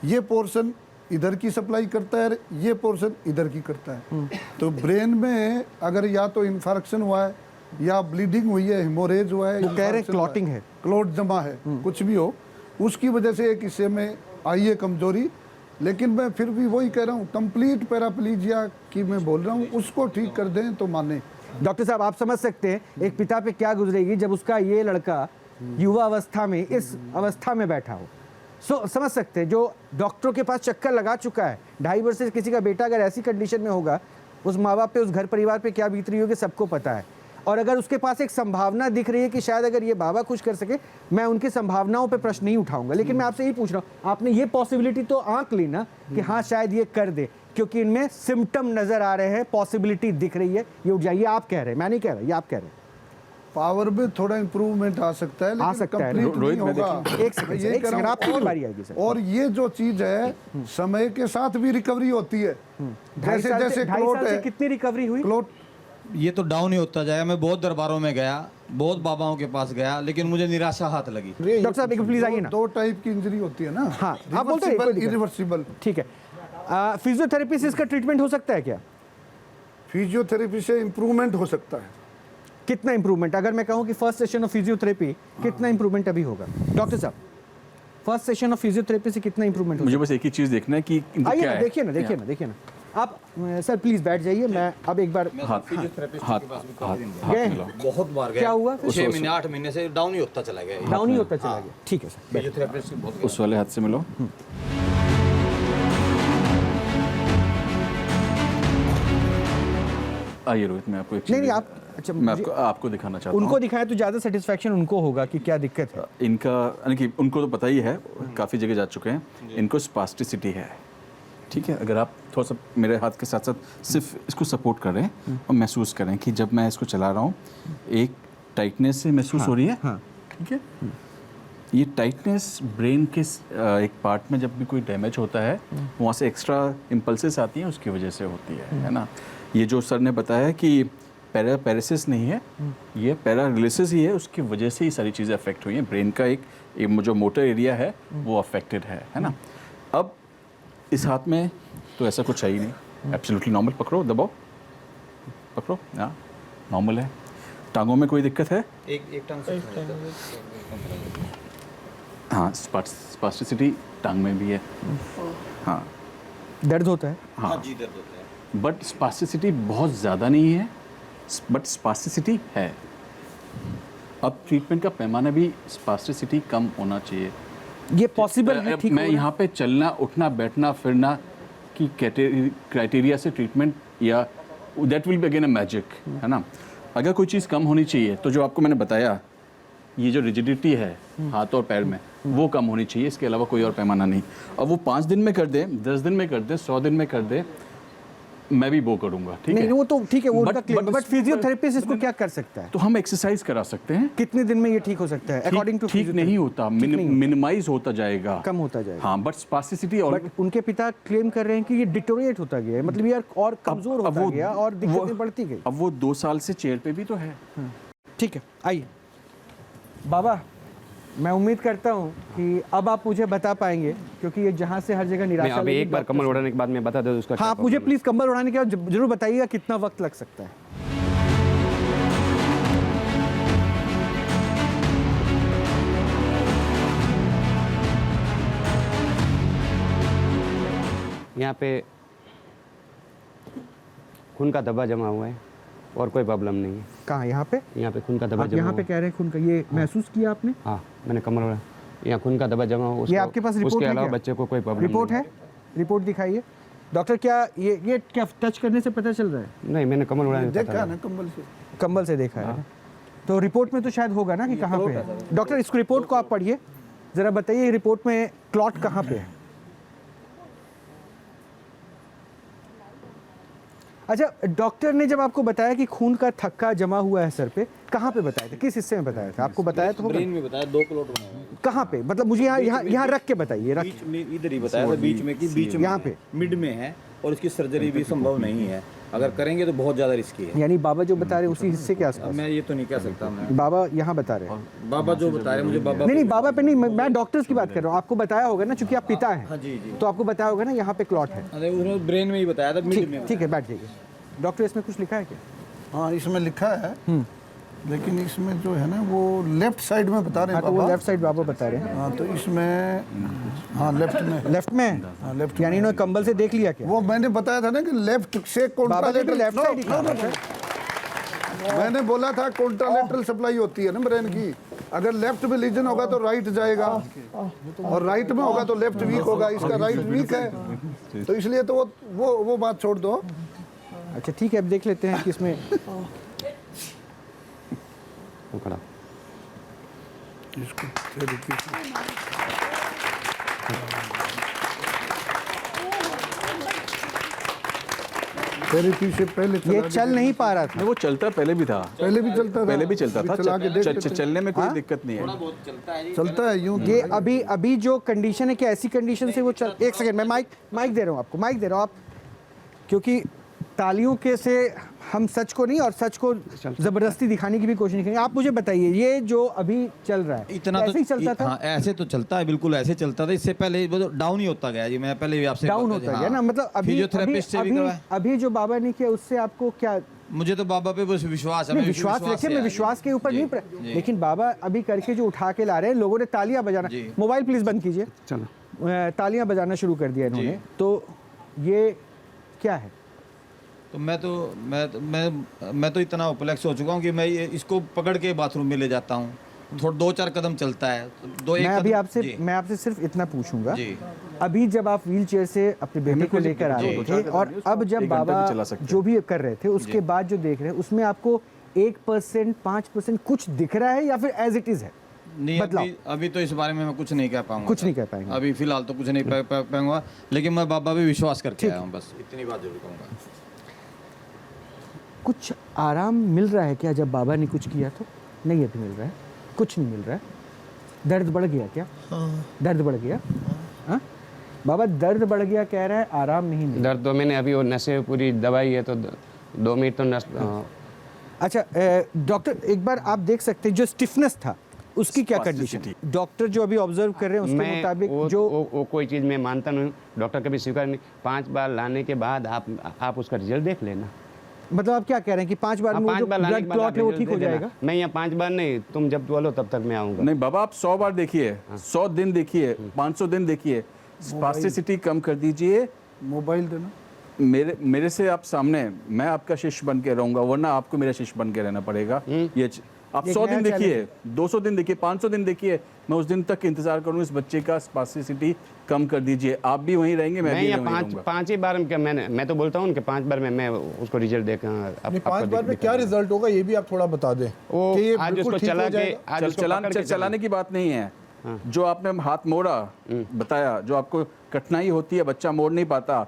ये पोर्शन इधर की सप्लाई करता है, ये पोर्शन इधर की करता है। तो ब्रेन में अगर या तो इन्फेक्शन हुआ है या ब्लीडिंग हुई है, हेमोरेज हुआ है, वो कह रहे क्लॉटिंग है, क्लॉट जमा है, कुछ भी हो, उसकी वजह से एक हिस्से में आई है कमजोरी। लेकिन मैं फिर भी वही कह रहा हूँ, कंप्लीट पैराप्लीजिया की मैं बोल रहा हूँ, उसको ठीक कर दें तो माने। डॉक्टर साहब, आप समझ सकते हैं एक पिता पे क्या गुजरेगी जब उसका ये लड़का युवा अवस्था में इस अवस्था में बैठा हो। समझ सकते हैं, जो डॉक्टरों के पास चक्कर लगा चुका है, 2.5 वर्ष से किसी का बेटा अगर ऐसी कंडीशन में होगा, उस माँ बाप पे, उस घर परिवार पे क्या बीत रही होगी सबको पता है। और अगर उसके पास एक संभावना दिख रही है कि शायद अगर ये बाबा कुछ कर सके, मैं उनकी संभावनाओं पे प्रश्न नहीं उठाऊंगा, लेकिन मैं आपसे यही पूछ रहा हूँ, आपने ये पॉसिबिलिटी तो आंक ली ना कि हाँ शायद ये कर दे, क्योंकि इनमें सिम्टम नजर आ रहे हैं, पॉसिबिलिटी दिख रही है, ये उठ जाइए। आप कह रहे हैं, मैं नहीं कह रहा, ये आप कह रहे हैं। पावर में थोड़ा इंप्रूवमेंट आ सकता है, आ सकता है। रोहित होगा। एक सेकंड, आपकी बारी आएगी सर। और ये जो चीज है, समय के साथ भी रिकवरी होती है। जैसे जैसे क्लोट है, कितनी रिकवरी हुई? क्लोट ये तो डाउन ही होता जाएगा। मैं बहुत दरबारों में गया, बहुत बाबाओं के पास गया, लेकिन मुझे निराशा हाथ लगी। डॉक्टर साहब एक प्लीज आइए ना। 2 टाइप की इंजरी होती है ना। हाँ, आप बोलते हैं इरिवर्सिबल। ठीक है, फिजियोथेरेपी से इसका ट्रीटमेंट हो सकता है क्या? फिजियोथेरेपी से इंप्रूवमेंट हो सकता है। कितना इंप्रूवमेंट? अगर मैं कहूँ कि फर्स्ट सेशन ऑफ फिजियोथेरेपी, कितना इंप्रूवमेंट अभी होगा? डॉक्टर साहब, फर्स्ट सेशन ऑफ फिजियोथेरेपी से कितना इंप्रूवमेंट होगा? मुझे बस एक ही चीज देखना है कि आइए ना, देखिए ना। आप सर प्लीज बैठ जाइए, मैं अब एक बार बहुत बार गया। क्या हुआ? 6 महीने 8 महीने से डाउन ही होता चला गया। डाउन ही होता चला गया। ठीक है सर, उस वाले हाथ से मिलो। आइए रोहित, मैं आपको नहीं आप, अच्छा मैं आपको दिखाना चाहता हूँ। उनको दिखाया तो ज़्यादा सेटिस्फेक्शन उनको होगा कि क्या दिक्कत है इनका, यानी कि उनको तो पता ही है, काफ़ी जगह जा चुके हैं। इनको स्पास्टिसिटी है, ठीक है। अगर आप थोड़ा सा मेरे हाथ के साथ साथ सिर्फ इसको सपोर्ट कर रहे हैं और महसूस करें कि जब मैं इसको चला रहा हूँ एक टाइटनेस से महसूस हो रही है, ठीक है। ये टाइटनेस ब्रेन के एक पार्ट में जब भी कोई डैमेज होता है, वहाँ से एक्स्ट्रा इम्पल्सेस आती हैं, उसकी वजह से होती है ना। ये जो सर ने बताया कि पैरालिसिस नहीं है, ये पैरालिसिस ही है, उसकी वजह से ही सारी चीज़ें अफेक्ट हुई हैं। ब्रेन का एक जो मोटर एरिया है वो अफेक्टेड है ना। अब इस हाथ में तो ऐसा कुछ है ही नहीं, एब्सोल्युटली नॉर्मल। पकड़ो, दबाओ, पकड़ो, हाँ नॉर्मल है। टांगों में कोई दिक्कत है? एक टांग से हाँ, स्पास्टिसिटी टांग में भी है। हाँ, दर्द होता है? हाँ जी, दर्द होता है। बट स्पास्टिसिटी बहुत ज़्यादा नहीं है, बट स्पास्टिसिटी है। अब ट्रीटमेंट का पैमाना भी स्पास्टिसिटी कम होना चाहिए। ये पॉसिबल है? ठीक, मैं यहाँ पे चलना, उठना, बैठना, फिरना की क्राइटेरिया से ट्रीटमेंट, या that will be again a magic, है ना। अगर कोई चीज़ कम होनी चाहिए तो जो आपको मैंने बताया, ये जो रिजिडिटी है हाथ और पैर में, वो कम होनी चाहिए, इसके अलावा कोई और पैमाना नहीं। और वो 5 दिन में कर दे, 10 दिन में कर दे, 100 दिन में कर दे, मैं भी वो करूंगा, ठीक है। वो तो ठीक है, वो उनका क्लेम, बट फिजियोथेरेपिस्ट इसको क्या कर सकता है? तो हम एक्सरसाइज करा सकते हैं। कितने दिन में ये ठीक हो सकता है? अकॉर्डिंग टू ठीक नहीं होता, मिनिमाइज होता जाएगा, कम होता जाएगा। हाँ, बट स्पास्टिसिटी, और बट उनके पिता क्लेम कर रहे हैं कि ये डिटोरिएट होता गया है, मतलब ये और कमजोर होता गया और दिक्कतें बढ़ती गई। अब वो 2 साल से चेयर पे भी तो है। ठीक है, आइए बाबा, मैं उम्मीद करता हूँ कि अब आप मुझे बता पाएंगे, क्योंकि ये जहाँ से हर जगह निराशा। अभी एक बार कम्बल उड़ाने के बाद मैं बता दूँ उसका। हाँ, आप मुझे प्लीज कम्बल उड़ाने के बाद जरूर बताइएगा कितना वक्त लग सकता है। यहाँ पे खून का धब्बा जमा हुआ है और कोई प्रॉब्लम नहीं है। कहाँ? यहाँ पे? यहाँ पे खून का धब्बा जमा। यहाँ पे कह रहे हैं खून का, ये महसूस किया आपने? हाँ, मैंने कमर उड़ा, यहाँ खून का धब्बा जमा हुआ। ये आपके पास रिपोर्ट है? उसके अलावा बच्चे को कोई प्रॉब्लम रिपोर्ट है? रिपोर्ट दिखाइए डॉक्टर। क्या ये क्या टच करने से पता चल रहा है? नहीं, मैंने कमर उड़ाने देखा ना, कम्बल से देखा है। तो रिपोर्ट में तो शायद होगा ना कि कहाँ पे है। डॉक्टर, इस रिपोर्ट को आप पढ़िए, जरा बताइए रिपोर्ट में क्लॉट कहाँ पे है। अच्छा, डॉक्टर ने जब आपको बताया कि खून का थक्का जमा हुआ है सर पे, कहाँ पे बताया था, किस हिस्से में बताया था आपको? बताया तो ब्रेन में बताया, 2 क्लॉट बने हुए हैं। कहाँ पे? मतलब मुझे यहाँ रख के बताइए। बीच में, इधर ही बताया था, बीच में, कि बीच में, यहाँ पे मिड में है और इसकी सर्जरी भी संभव नहीं है। अगर करेंगे तो बहुत ज़्यादा रिस्की है। यानी बाबा जो बता रहे हैं उसी हिस्से के आसपास? मैं ये तो नहीं कह सकता। मैं बाबा यहाँ बता रहे हैं, बाबा जो बता रहे हैं मुझे बाबा नहीं बाबा पे नहीं, मैं डॉक्टर्स की बात कर रहा हूँ। आपको बताया होगा ना, चूंकि आप पिता हैं। हाँ जी जी। तो आपको बताया होगा ना यहाँ पे क्लॉट है। अरे उन्होंने ब्रेन में ही बताया था। ठीक है, बैठ जाइए। डॉक्टर इसमें कुछ लिखा है क्या? हाँ इसमें लिखा है, लेकिन इसमें जो है ना वो लेफ्ट साइड में बता रहे हैं। तो वो लेफ्ट साइड बाबा बता रहे हैं। हाँ तो इसमें हाँ लेफ्ट में हाँ लेफ्ट, यानी इन्होंने कंबल से देख लिया क्या? वो मैंने बताया था ना कि लेफ्ट से कॉन्ट्रालेटरल, लेफ्ट साइड मैंने बोला था कॉन्ट्रालेटरल सप्लाई होती है ना ब्रेन की। अगर लेफ्ट में लीजन होगा तो राइट जाएगा, और राइट में होगा तो लेफ्ट वीक होगा। इसका राइट वीक है, तो इसलिए तो वो बात छोड़ दो। अच्छा ठीक है, अब देख लेते हैं कि इसमें खड़ा इसको थेरेपी से पहले ये चल नहीं पा रहा था। वो चलता पहले भी था, पहले भी चलता था, चलने में कोई दिक्कत नहीं है, चलता है यूं। ये अभी जो कंडीशन है, क्या ऐसी कंडीशन से वो चल? एक सेकंड, मैं माइक दे रहा हूँ आपको, माइक दे रहा हूँ आप, क्योंकि तालियों के से हम सच को नहीं और सच को जबरदस्ती दिखाने की भी कोशिश नहीं करेंगे। आप मुझे बताइए, ये जो अभी चल रहा है इतना ऐसे ही चलता था? हाँ ऐसे तो चलता है, बिल्कुल ऐसे चलता था। इससे पहले वो डाउन ही होता गया जी। मैं पहले भी आपसे डाउन होता गया ना, मतलब अभी जो बाबा ने किया उससे आपको क्या? मुझे तो बाबा पे बस विश्वास है। विश्वास रखे, मैं विश्वास के ऊपर नहीं, लेकिन बाबा अभी करके जो उठा के ला रहे हैं, लोगों ने तालियां बजाना। मोबाइल प्लीज बंद कीजिए। चलो, तालियां बजाना शुरू कर दिया इन्होंने। तो ये क्या है? तो मैं तो इतना उपलक्ष्य हो चुका हूँ कि मैं इसको पकड़ के बाथरूम में ले जाता हूँ। थोड़ा 2-4 कदम चलता है। मैं आपसे सिर्फ इतना पूछूंगा, अभी जब आप व्हील चेयर से अपने बेटे को लेकर आ रहे थे और अब जब बाबा जो भी कर रहे थे उसके बाद जो देख रहे हैं, उसमें आपको 1%, 5% कुछ दिख रहा है या फिर एज इट इज है? नहीं, अभी तो इस बारे में मैं कुछ नहीं कह पाऊंगा। कुछ नहीं कह पाएंगे अभी फिलहाल तो कुछ नहीं पाऊंगा, लेकिन मैं बाबा पे विश्वास करके आया हूँ, बस इतनी बात जरूर कहूँगा। कुछ आराम मिल रहा है क्या जब बाबा ने कुछ किया? तो नहीं अभी मिल रहा है, कुछ नहीं मिल रहा है। दर्द बढ़ गया क्या? दर्द बढ़ गया? हाँ बाबा, दर्द बढ़ गया कह रहा है, आराम नहीं मिल। दर्द तो मैंने अभी वो नशे पूरी दवाई है तो 2 मिनट तो नस। अच्छा डॉक्टर, एक बार आप देख सकते हैं जो स्टिफनेस था उसकी क्या कंडीशन थी? डॉक्टर जो अभी ऑब्जर्व कर रहे हैं उसके मुताबिक वो कोई चीज़ मैं मानता नहीं, डॉक्टर कभी स्वीकार नहीं। 5 बार लाने के बाद आप उसका रिजल्ट देख लेना। मतलब आप क्या कह रहे हैं कि 5 बार में जो ब्लड क्लॉट है वो ठीक हो जाएगा? नहीं, या 5 बार नहीं, तुम जब बोलो तब तक मैं आऊँगा। नहीं बाबा, आप 100 बार देखिए, 100 दिन देखिए, 500 दिन देखिए, स्पास्टिसिटी कम कर दीजिए। मोबाइल देना मेरे से आप सामने, मैं आपका शिष्य बन के रहूंगा, वरना आपको मेरा शिष्य बन के रहना पड़ेगा। ये आप 100 दिन देखिए, 200 दिन देखिए, 500 दिन देखिए, मैं उस दिन तक इंतजार करूँ। इस बच्चे का स्पास्टिसिटी कम कर दीजिए। आप भी वहीं रहेंगे, मैं भी वहीं रहूंगा। 5 ही बार में मैं तो बोलता हूँ कि 5 बार में मैं उसको रिजल्ट देखा। 5 बार में क्या रिजल्ट होगा ये भी आप थोड़ा बता दें। आज उसको चलाने की बात नहीं है। जो आपने हाथ मोड़ा बताया, जो आपको कठिनाई होती है, बच्चा मोड़ नहीं पाता,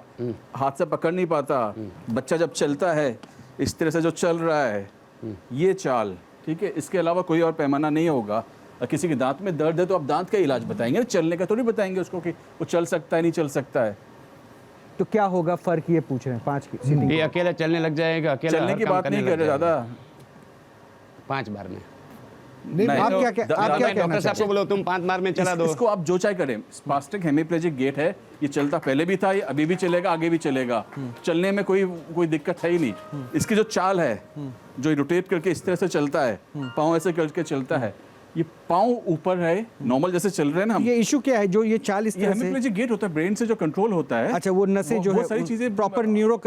हाथ से पकड़ नहीं पाता, बच्चा जब चलता है इस तरह से जो चल रहा है, ये चाल, ठीक है, इसके अलावा कोई और पैमाना नहीं होगा। किसी के दांत में दर्द है तो आप दांत का इलाज बताएंगे, चलने का थोड़ी बताएंगे उसको कि वो चल सकता है नहीं चल सकता है। तो क्या होगा फर्क, ये पूछ रहे हैं 5 की? ये अकेला चलने लग जाएगा, अकेला चलने की बात नहीं कर रहे दादा। 5 बार में आप क्या डॉक्टर साहब को बोलो तुम 5 बार में चला दो। इसको आप जो चाहे करें। स्पास्टिक हेमिप्लेजिक गेट है, ये चलता पहले भी था, ये अभी भी चलेगा, आगे भी चलेगा। चलने में कोई दिक्कत है ही नहीं। इसकी जो चाल है, जो रोटेट करके इस तरह से चलता है, पाँव ऐसे करके चलता है, ये पाँव ऊपर है, नॉर्मल जैसे चल रहे हैं ना। ये इशू क्या है जो ये चाल इस तरह से? हेमिप्लेजिक गेट होता है, ब्रेन से जो कंट्रोल होता है। अच्छा, वो नसें जो है, सारी चीजें प्रॉपर न्यूरो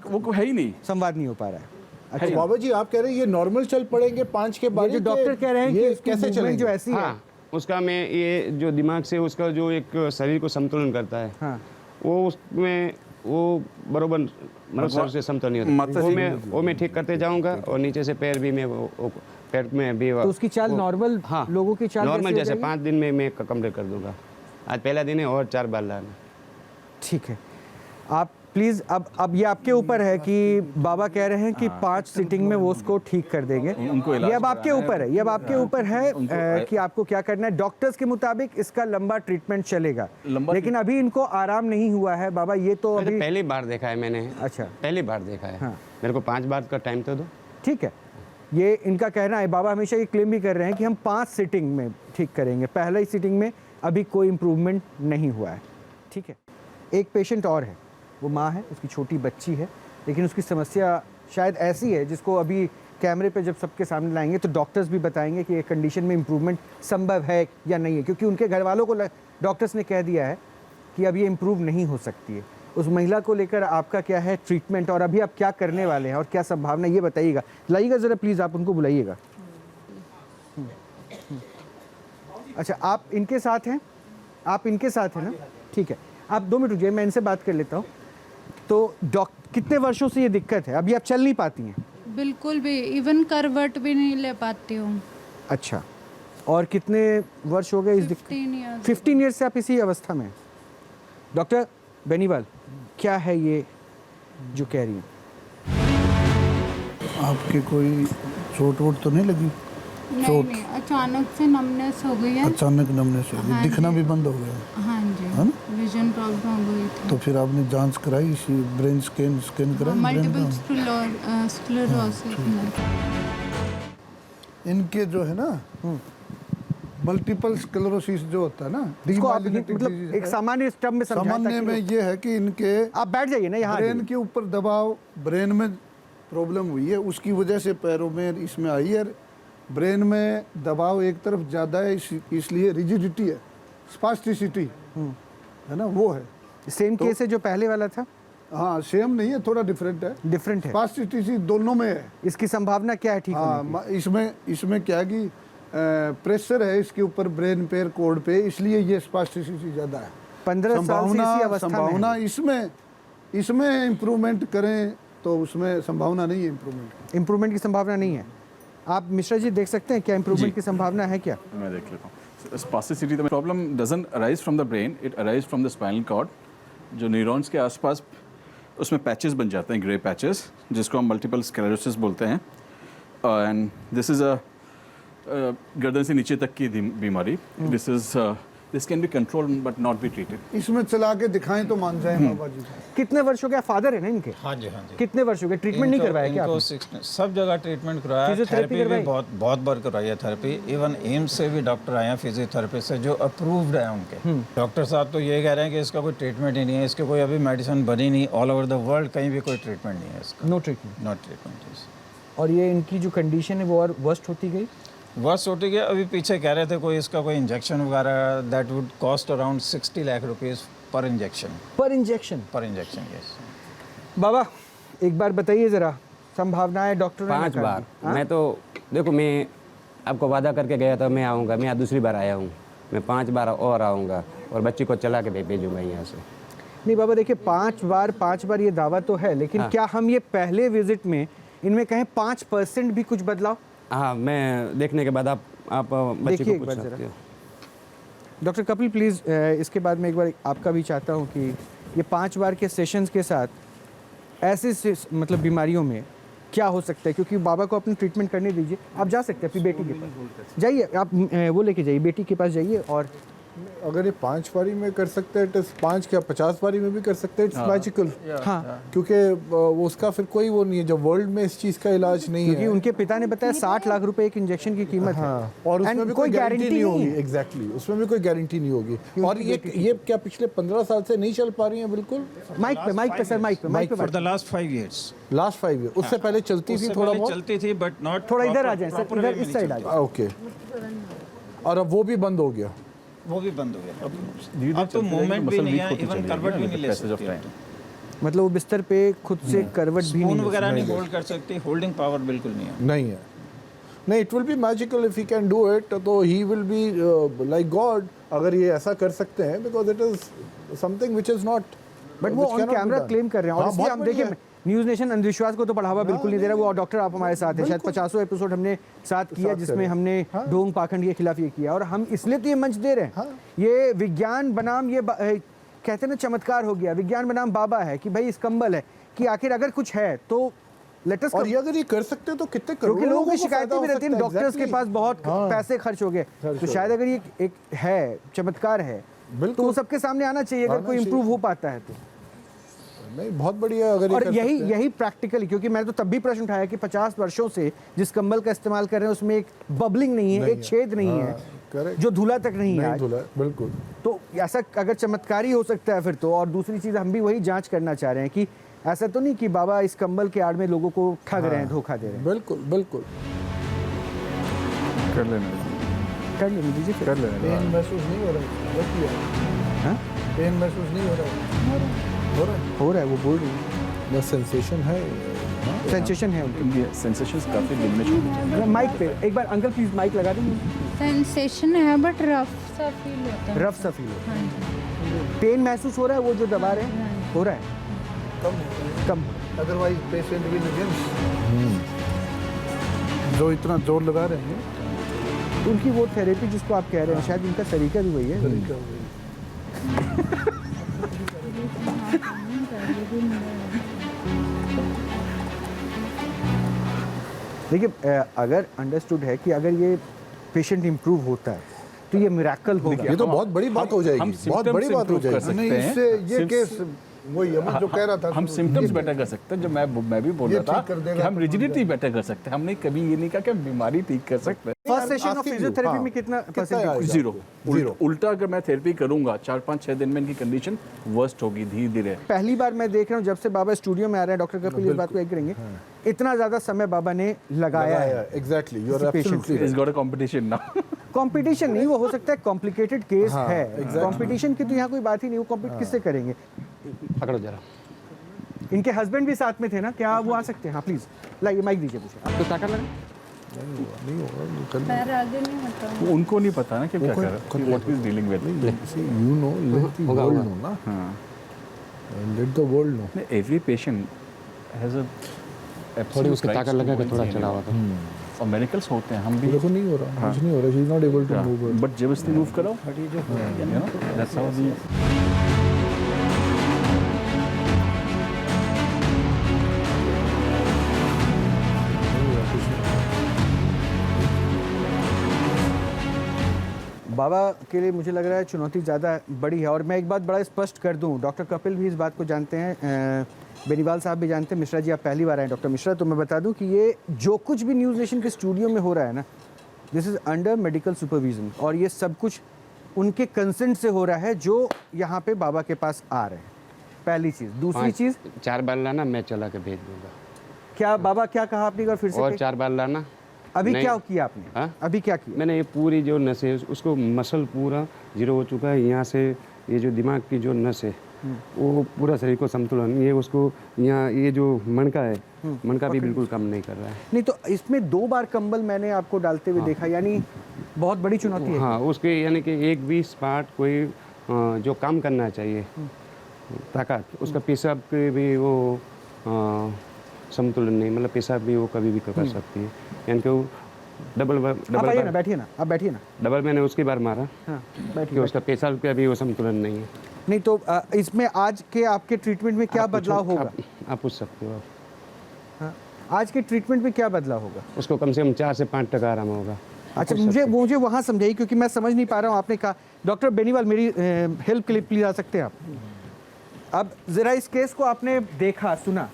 वो है ही नहीं, संवाद नहीं हो पा रहा है। अच्छा बाबा जी, आप कह रहे हैं ये नॉर्मल चल पड़ेंगे 5 के बाद? जो डॉक्टर कह रहे हैं ये कि कैसे चलेंगे? जो ऐसी है उसका में ये जो दिमाग से उसका जो एक शरीर को संतुलन करता है, वो उसमें वो बरोबर मतलब सर से समतल नहीं होता। वो मैं ठीक करते जाऊंगा, और नीचे से पैर भी मैं पैर में भी। तो उसकी चाल नॉर्मल, लोगों की चाल नॉर्मल जैसे 5 दिन में मैं कंप्लीट कर दूंगा। आज पहला दिन है और 4 बार लाना। ठीक है, आप प्लीज अब ये आपके ऊपर है कि बाबा कह रहे हैं कि 5 सिटिंग में वो उसको ठीक कर देंगे। ये अब आपके ऊपर है, ये अब आपके ऊपर है कि आपको क्या करना है। डॉक्टर्स के मुताबिक इसका लंबा ट्रीटमेंट चलेगा, लेकिन अभी इनको आराम नहीं हुआ है बाबा। ये तो अभी पहली बार देखा है मैंने। अच्छा, पहली बार देखा है। हाँ। मेरे को 5 बार का टाइम तो दो। ठीक है, ये इनका कहना है। बाबा हमेशा ये क्लेम भी कर रहे हैं कि हम 5 सिटिंग में ठीक करेंगे, पहला ही सिटिंग में अभी कोई इम्प्रूवमेंट नहीं हुआ है। ठीक है, एक पेशेंट और है, वो माँ है, उसकी छोटी बच्ची है, लेकिन उसकी समस्या शायद ऐसी है जिसको अभी कैमरे पे जब सबके सामने लाएंगे तो डॉक्टर्स भी बताएंगे कि ये कंडीशन में इम्प्रूवमेंट संभव है या नहीं है, क्योंकि उनके घर वालों को डॉक्टर्स ने कह दिया है कि अब ये इम्प्रूव नहीं हो सकती है। उस महिला को लेकर आपका क्या है ट्रीटमेंट, और अभी आप क्या करने वाले हैं और क्या संभावना, ये बताइएगा। लाइएगा ज़रा प्लीज़, आप उनको बुलाइएगा। अच्छा, आप इनके साथ हैं, आप इनके साथ हैं ना? ठीक है, आप 2 मिनट रुकिए, मैं इनसे बात कर लेता हूँ। तो कितने वर्षों से ये दिक्कत है? अभी आप चल नहीं पाती हैं? बिल्कुल भी, इवन करवट भी नहीं ले पाती हूँ। अच्छा, और कितने वर्ष हो गए इस दिक्कत? 15 ईयर्स से आप इसी अवस्था में हैं। डॉक्टर बेनीवाल, क्या है ये जो कह रही हैं? आपके कोई चोट वोट तो नहीं लगी? नहीं, अचानक से नमनेस हो गई है। अचानक नमनेस हो गई, हाँ दिखना जी। भी बंद हो गया? हाँ जी, है ना? विजन प्रॉब्लम हो गई थी। तो फिर आपने जांच कराई, ब्रेन स्कैन कराई? Multiple sclerosis. इनके जो है ना मल्टीपल स्क्लेरोसिस जो होता है ना, इसको आप मतलब एक सामान्य टर्म में समझाएं। सामान्य में ये है कि इनके, आप बैठ जाइए ना यहाँ, ब्रेन के ऊपर दबाव, ब्रेन में प्रॉब्लम हुई है, उसकी वजह से पैरों में इसमें आई है। ब्रेन में दबाव एक तरफ ज़्यादा है, इसलिए रिजिडिटी है, स्पास्टिसिटी है ना, वो है। सेम केस है जो पहले वाला था? हाँ, सेम नहीं है, थोड़ा डिफरेंट है। डिफरेंट है, स्पास्टिसिटी दोनों में है। इसकी संभावना क्या है ठीक होने की? इसमें क्या कि प्रेशर है इसके ऊपर, ब्रेन पे, कोड पे, इसलिए ये स्पास्टिसिटी ज़्यादा है। 15 साल से इसी अवस्था में है। संभावना इसमें इम्प्रूवमेंट करें तो उसमें संभावना नहीं है इम्प्रूवमेंट की संभावना नहीं है। आप मिश्रा जी देख सकते हैं क्या इम्प्रूवमेंट की संभावना है क्या? मैं देख लेता हूँ। Spasticity the problem doesn't arise from the brain, it arise from the spinal cord. जो न्यूरॉन्स के आसपास उसमें पैचेस बन जाते हैं, ग्रे पैचेस, जिसको हम मल्टीपल स्क्लेरोसिस बोलते हैं। एंड दिस इज़ अ गर्दन से नीचे तक की बीमारी। This can be controlled but not be treated. इसमें चला के दिखाएं तो मान जाए बाबा जी। कितने वर्षों का फादर है ना इनके? हाँ जी, हाँ जी। कितने वर्षों के ट्रीटमेंट नहीं करवाया क्या आपने? सब जगह ट्रीटमेंट करवाया, थेरेपी भी बहुत बार करवाई है थेरेपी। इवन एम्स से भी डॉक्टर आए हैं फिजियोथेरेपी से जो अप्रूव्ड है उनके। डॉक्टर साहब तो ये कह रहे हैं कि इसका कोई ट्रीटमेंट ही नहीं है, इसकी कोई अभी मेडिसिन बनी नहीं, ऑल ओवर द वर्ल्ड कहीं भी कोई ट्रीटमेंट नहीं है इसका। No treatment? No treatment. और ये इनकी जो कंडीशन है वो और वर्स्ट होती गई? वर्स्ट होती गई। अभी पीछे कह रहे थे कोई इसका कोई इंजेक्शन वगैरह, that would cost around 60 lakh rupees पर इंजेक्शन। पर इंजेक्शन? पर इंजेक्शन, यस। बाबा एक बार बताइए ज़रा, संभावनाएं डॉक्टर ने 5 बार। मैं तो देखो, मैं आपको वादा करके गया था मैं आऊँगा, मैं आज दूसरी बार आया हूँ, मैं 5 बार और आऊँगा और बच्ची को चला के भेजूँगा यहाँ से। नहीं बाबा देखिए, 5 बार ये दावा तो है, लेकिन क्या हम ये पहले विजिट में इनमें कहें 5% भी कुछ बदलाव? हाँ, मैं देखने के बाद आप बच्ची को पूछ सकते हो। डॉक्टर कपिल प्लीज़, इसके बाद मैं एक बार आपका भी चाहता हूँ कि ये 5 बार के सेशंस के साथ ऐसे मतलब बीमारियों में क्या हो सकता है, क्योंकि बाबा को अपनी ट्रीटमेंट करने दीजिए। आप जा सकते हैं अपनी बेटी के पास जाइए, आप वो लेके जाइए, बेटी के पास जाइए। और अगर ये 5 बारी में कर सकते हैं, 5 क्या 50 बारी में भी कर सकते हैं, इट्स मैजिकल। हाँ, क्योंकि उसका फिर कोई वो नहीं है, जब वर्ल्ड में इस चीज़ का इलाज नहीं है। क्योंकि उनके पिता ने बताया 60 लाख रुपए एक इंजेक्शन की कीमत है। और उसमें भी कोई गारंटी नहीं होगी। एग्जैक्टली, उसमें भी कोई गारंटी नहीं होगी। और ये क्या पिछले 15 साल से नहीं चल पा रही हैं? बिल्कुल माइक पे सर, माइक पे for the last 5 years। Last 5 years उससे पहले चलती थी, थोड़ा बहुत चलती थी, बट नॉट। थोड़ा इधर आ जाए सर, इधर इस साइड आ जाए। ओके, और अब वो भी बंद हो गया? वो भी बंद हो गया। अब तो मूवमेंट भी नहीं है, इवन करवट भी नहीं ले सकती। मतलब वो बिस्तर पे खुद से करवट भी नहीं वगैरह नहीं होल्ड कर सकती, होल्डिंग पावर बिल्कुल नहीं है। नहीं, it will be magical if he can do it, तो he will be like god अगर ये ऐसा कर सकते हैं, because it is something which is not. But वो ऑन कैमरा क्लेम कर रहे हैं, और इसलिए हम देखिए न्यूज़ नेशन अंधविश्वास को तो बढ़ावा बिल्कुल नहीं दे रहा। वो डॉक्टर आप हमारे साथ हैं, शायद 50वां एपिसोड हमने साथ किया जिसमें हमने ढोंग पाखंड के खिलाफ ये किया, और हम इसलिए तो ये मंच दे रहे हैं। ये विज्ञान बनाम ये कहते हैं ना चमत्कार हो गया, विज्ञान बनाम बाबा है कि भाई इस कंबल है कि आखिर अगर कुछ है तो लेटेस्ट। और ये अगर ये कर सकते हैं तो कितने क्योंकि लोगों की शिकायतें भी रहती हैं, डॉक्टर्स के पास बहुत पैसे खर्च हो गए, तो शायद अगर ये एक है चमत्कार है तो वो सबके सामने आना चाहिए अगर कोई इम्प्रूव हो पाता है तो। नहीं बहुत बढ़िया अगर ये और कर यही सकते हैं। यही प्रैक्टिकली, क्योंकि मैंने तो तब भी प्रश्न उठाया कि 50 वर्षों से जिस कंबल का इस्तेमाल कर रहे हैं उसमें एक बबलिंग नहीं है, एक छेद नहीं है, करेक्ट, जो धुला तक नहीं है नहीं आज। धुला, बिल्कुल। तो ऐसा अगर चमत्कारी हो सकता है फिर तो, और दूसरी चीज हम भी वही जांच करना चाह रहे हैं कि ऐसा तो नहीं कि बाबा इस कंबल के आड़ में लोगों को ठग रहे हैं, धोखा दे रहे हैं। बिल्कुल बिल्कुल कर लेने दीजिए फिर। कर लेने पेन महसूस नहीं हो रहा है, पेन महसूस नहीं हो रहा है, हो रहा है, वो बोल रही है, बस सेंसेशन है, सेंसेशन है उनकी। सेंसेशंस काफी डिमिनिश। माइक पे एक बार अंकल प्लीज माइक लगा देंगे। सेंसेशन है बट रफ सा फील होता है। रफ सा फील होता हाँ जी। पेन महसूस हो रहा है, वो जो दबा रहे हैं हो रहा है कम। अदरवाइज पेशेंट विल अगेंस्ट जो इतना जोर लगा रहे हैं, तो उनकी वो थेरेपी जिसको आप कह रहे हैं, शायद उनका तरीका भी वही है। देखिए, अगर अंडरस्टूड है कि अगर ये पेशेंट इंप्रूव होता है तो ये मिरेकल होगा। ये तो बहुत बड़ी बात हो जाएगी, बहुत बड़ी बात हो जाएगी। नहीं, इससे ये केस वही अभी जो कह रहा था, हम सिम्टम्स बेटर कर सकते हैं। जो मैं भी बोल रहा था कि हम रिजिडिटी बेटर कर सकते हैं, हमने कभी ये नहीं कहा कि हम बीमारी ठीक कर सकते हैं। फर्स्ट सेशन ऑफ फिजियोथेरेपी में कितना परसेंटेज? जीरो। उल्टा अगर मैं थेरेपी करूंगा 4-5-6 दिन में इनकी कंडीशन वर्स्ट होगी धीरे धीरे। पहली बार मैं देख रहा हूँ जब से बाबा स्टूडियो में आ रहे हैं, डॉक्टर कपिल इस बात को एग्री करेंगे, इतना ज्यादा समय बाबा ने लगाया है। Exactly, you are absolutely it's got a competition now. Competition नहीं, वो हो सकता है कॉम्प्लिकेटेड केस है। कंपटीशन की तो यहाँ कोई बात ही नहीं, वो कॉम्पीट किससे करेंगे? पकड़ो जरा। इनके हस्बैंड भी साथ में थे ना, क्या वो आ सकते हैं? हाँ प्लीज लाइए, माइक दीजिए मुझे। आपको ताकत लगे? नहीं होगा, पैर आगे नहीं होता। उनको नहीं पता ना कि क्या कर रहा है, what is dealing with. You know, let the world know ना। हां, let the world know. Every patient has a थोड़ी उसकी ताकत लगा के थोड़ा चला हुआ था। और मेडिकल्स होते हैं, हम भी देखो नहीं हो रहा, कुछ नहीं हो रहा, she is not able to move, but जबरदस्ती मूव कराओ, you know that's how we. बाबा के लिए मुझे लग रहा है चुनौती ज़्यादा बड़ी है। और मैं एक बात बड़ा स्पष्ट कर दूं, डॉक्टर कपिल भी इस बात को जानते हैं, बेनीवाल साहब भी जानते हैं, मिश्रा जी आप पहली बार आए डॉक्टर मिश्रा, तो मैं बता दूं कि ये जो कुछ भी न्यूज़ नेशन के स्टूडियो में हो रहा है ना, this is under medical supervision, और ये सब कुछ उनके कंसेंट से हो रहा है जो यहाँ पे बाबा के पास आ रहे हैं। पहली चीज़। दूसरी चीज़, 4 बार लाना, मैं चला के भेज दूंगा। क्या बाबा क्या कहा आपने, एक बार फिर से? और 4 बार लाना। अभी क्या किया आपने? हाँ? अभी क्या किया? मैंने ये पूरी जो नस है उसको, मसल पूरा जीरो हो चुका है, यहाँ से ये जो दिमाग की जो नस है वो पूरा शरीर को संतुलन, ये उसको यहाँ ये जो मणका है, मणका भी बिल्कुल कम नहीं कर रहा है। नहीं तो इसमें 2 बार कंबल मैंने आपको डालते हुए देखा, यानी बहुत बड़ी चुनौती है। हाँ, उसके यानी कि एक भी स्पार्ट कोई जो काम करना चाहिए ताकत, उसका पेशाब के भी वो संतुलन नहीं, मतलब पेशाब भी वो कभी भी कर सकती है, यानी कि वो डबल बैठिए ना, आप बैठिए ना। डबल मैंने उसकी बार मारा, हाँ, कि उसका पेशाब का भी वो संतुलन नहीं है। नहीं तो इसमें आज के आपके ट्रीटमेंट में क्या बदलाव होगा? आप पूछ सकते हो। हाँ, आज के ट्रीटमेंट में क्या बदलाव होगा? उसको कम से कम 4 से 5% आराम होगा। अच्छा, मुझे वहाँ समझाइए, क्योंकि मैं समझ नहीं पा रहा हूँ। आपने कहा डॉक्टर बेनीवाल, मेरी हेल्प के लिए प्लीज आ सकते हैं आप? अब जरा इस केस को आपने देखा, सुना,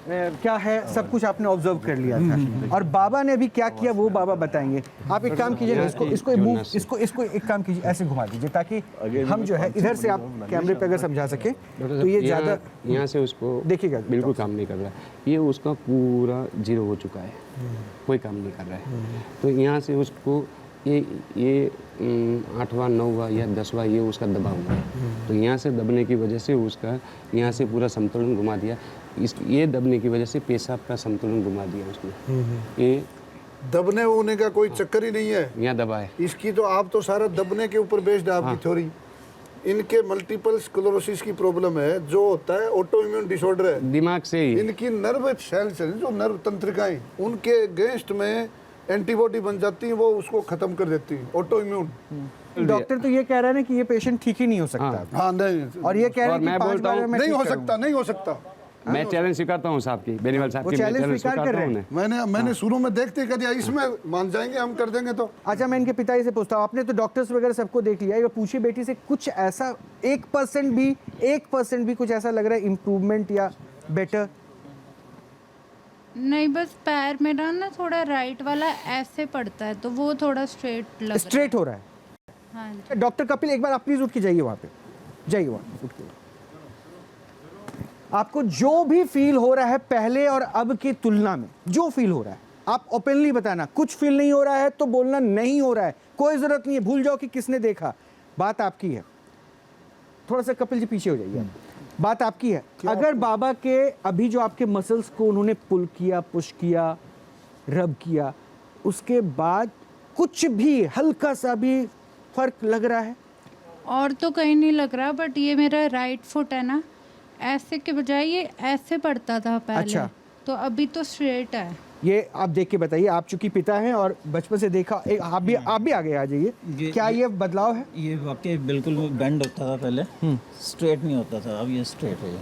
क्या है, सब कुछ आपने ऑब्जर्व कर लिया था, और बाबा ने अभी क्या किया वो बाबा बताएंगे। आप एक काम कीजिए, इसको एक काम कीजिए, ऐसे घुमा दीजिए ताकि हम जो है इधर से आप कैमरे पे अगर समझा सके तो ये ज़्यादा। यहाँ से उसको देखिएगा, बिल्कुल काम नहीं कर रहा है, ये उसका पूरा जीरो हो चुका है, कोई काम नहीं कर रहा है। तो यहाँ से उसको ये 8वां 9वां या 10वां ये उसका दबा हुआ है, तो यहाँ से दबने की वजह से उसका यहाँ से पूरा संतुलन घुमा दिया। ये दबने की वजह से पेशाब का संतुलन घुमा दिया उसने। ये दबने होने का कोई चक्कर ही नहीं है, यहाँ दबा है इसकी। तो आप तो सारा दबने के ऊपर बेस्ड है आपकी थ्योरी। इनके मल्टीपल स्क्लेरोसिस की प्रॉब्लम है, जो होता है ऑटो इम्यून डिसऑर्डर है, दिमाग से ही। इनकी नर्व सेल्स जो नर्व तंत्रिकाएं, उनके अगेंस्ट में एंटीबॉडी बन जाती है, वो उसको खत्म कर देती है, ऑटो इम्यून। डॉक्टर तो ये कह रहा है ना कि ये पेशेंट ठीक ही नहीं हो सकता। हाँ नहीं, और ये कह रहे हैं कि मैं बोलता हूँ नहीं हो सकता, नहीं हो सकता। मैं चैलेंज स्वीकारता हूँ साहब की, बेनीवाल साहब की, मैं चैलेंज स्वीकारता हूँ। मैंने शुरू में देखते कर दिया, इसमें मान जाएंगे हम कर देंगे तो। अच्छा, मैं इनके पिताजी से पूछता हूँ, आपने तो डॉक्टर्स वगैरह सबको देख लिया है, पूछिए बेटी से कुछ ऐसा 1% भी कुछ ऐसा लग रहा है इम्प्रूवमेंट या बेटर? नहीं, बस पैर मेरा ना थोड़ा राइट वाला ऐसे पड़ता है, तो वो थोड़ा स्ट्रेट हो रहा है। हाँ जी। डॉक्टर कपिल, एक बार आप प्लीज उठ के जाइए, वहाँ पे जाइए, वहाँ उठ के। आपको जो भी फील हो रहा है पहले और अब की तुलना में, जो फील हो रहा है आप ओपनली बताना। कुछ फील नहीं हो रहा है तो बोलना नहीं हो रहा है, कोई जरूरत नहीं है, भूल जाओ कि किसने देखा, बात आपकी है। थोड़ा सा कपिल जी पीछे हो जाइए, बात आपकी है। अगर बाबा के अभी जो आपके मसल्स को उन्होंने पुल किया, पुश किया, रब किया, उसके बाद कुछ भी हल्का सा भी फर्क लग रहा है? और तो कहीं नहीं लग रहा, बट ये मेरा राइट फुट है ना, ऐसे के बजाय ये ऐसे पड़ता था पहले। अच्छा। तो अभी तो स्ट्रेट है। ये आप देख के बताइए, आप चूंकि पिता हैं और बचपन से देखा, आप भी आगे आ जाइए, क्या ये बदलाव है? ये वाकई बिल्कुल बेंड होता था पहले, स्ट्रेट नहीं होता था, अब ये स्ट्रेट है।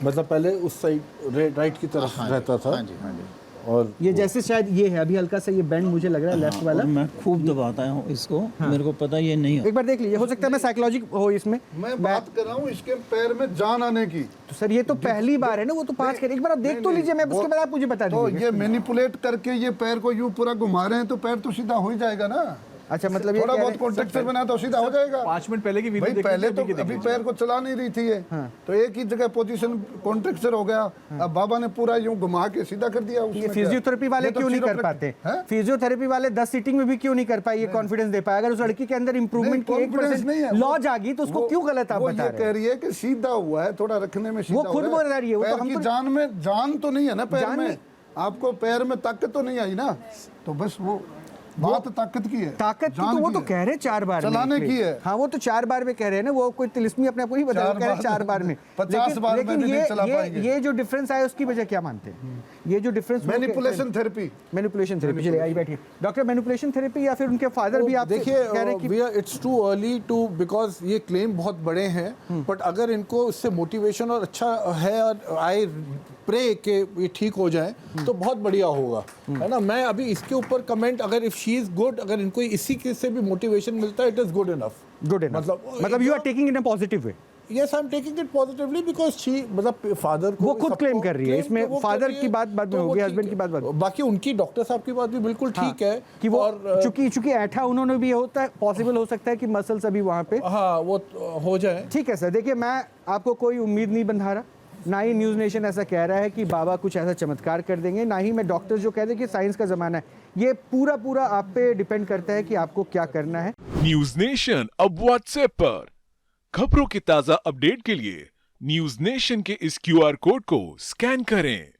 मतलब पहले उस साइड राइट की तरफ रहता था। हाँ जी, हाँ जी। और ये जैसे शायद ये है, अभी हल्का सा ये बैंड मुझे लग रहा है लेफ्ट वाला। मैं खूब दबाता हूँ इसको, मेरे को पता ये नहीं एक बार देख लीजिए, हो सकता है मैं साइकोलॉजी हो इसमें। मैं बात कर रहा हूँ इसके पैर में जान आने की। तो सर ये तो पहली बार है ना, वो तो 5 कर, एक बार आप देख तो लीजिए, मैं उसके बाद आप मुझे बता दीजिए। तो ये मैनिपुलेट करके ये पैर को यूं पूरा घुमा रहे हैं तो पैर तो सीधा हो ही जाएगा ना। अच्छा, मतलब ये थोड़ा बहुत कॉन्ट्रेक्चर बना तो सीधा हो जाएगा। 5 मिनट पहले की वीडियो भाई पहले तो अभी पैर को चला नहीं रही थी ये, तो एक ही जगह पोजीशन कॉन्ट्रेक्चर हो गया। अब बाबा ने पूरा यूं घुमा के सीधा कर दिया। ये फिजियोथेरेपी वाले क्यों नहीं कर पाते? फिजियोथेरेपी वाले 10 सीटिंग में भी क्यों नहीं कर पाए, ये कॉन्फिडेंस दे पाए? अगर उस लड़की के अंदर इंप्रूवमेंट की 1% लॉज आ गई तो उसको क्यों गलत आप बता रहे हैं? कह रही है कि सीधा हुआ है, थोड़ा रखने में सीधा, वो खुद बोल रही है। वो तो हम तो जान में जान तो नहीं है ना पैर में, आपको पैर में ताकत तो नहीं आई ना, तो बस वो बात ताकत की है। ताकत की तो वो तो कह रहे हैं 4 बार चलाने की है। हाँ, वो तो 4 बार में कह रहे हैं ना, वो कोई तिलिस्मी अपने आप को नहीं बता रहे हैं 4 बार में। 50 बार में भी नहीं चला पाएंगे। ये जो डिफरेंस आया उसकी वजह क्या मानते हैं? ये जो डिफरेंस, मैनिपुलेशन थेरेपी। चलिए आई बैठिए डॉक्टर। मैनिपुलेशन थेरेपी या फिर उनके फादर भी आप देखिए, it's too early to, because ये क्लेम बहुत बड़े हैं, बट अगर इनको इससे मोटिवेशन और अच्छा है और आई प्रे कि ये ठीक हो जाए तो बहुत बढ़िया होगा, है ना। मैं अभी इसके ऊपर कमेंट, अगर इफ शी इज गुड, अगर इनको इसी के से भी मोटिवेशन मिलता है, इट इज गुड इनफ। मतलब you are taking in a positive way. Yes, I'm taking it positively because she, मतलब फादर को वो खुद क्लेम कर रही है, इसमें फादर की बात बाद में होगी, हस्बैंड की बात बाद। बाकी उनकी डॉक्टर साहब की बात भी बिल्कुल ठीक है कि वो चूंकि ऐठा उन्होंने भी होता है, पॉसिबल हो सकता है कि मसल्स अभी वहाँ पे हाँ वो हो जाए। ठीक है सर, देखिए मैं आपको कोई उम्मीद नहीं बंधा रहा, ना ही न्यूज़ नेशन ऐसा कह रहा है कि बाबा कुछ ऐसा चमत्कार कर देंगे, ना ही मैं डॉक्टर्स जो कहते हैं कि साइंस का ज़माना है। ये पूरा आप पे डिपेंड करता है कि आपको क्या करना है। न्यूज़ नेशन अब व्हाट्सएप पर खबरों की ताज़ा अपडेट के लिए न्यूज़ नेशन के इस QR कोड को स्कैन करें।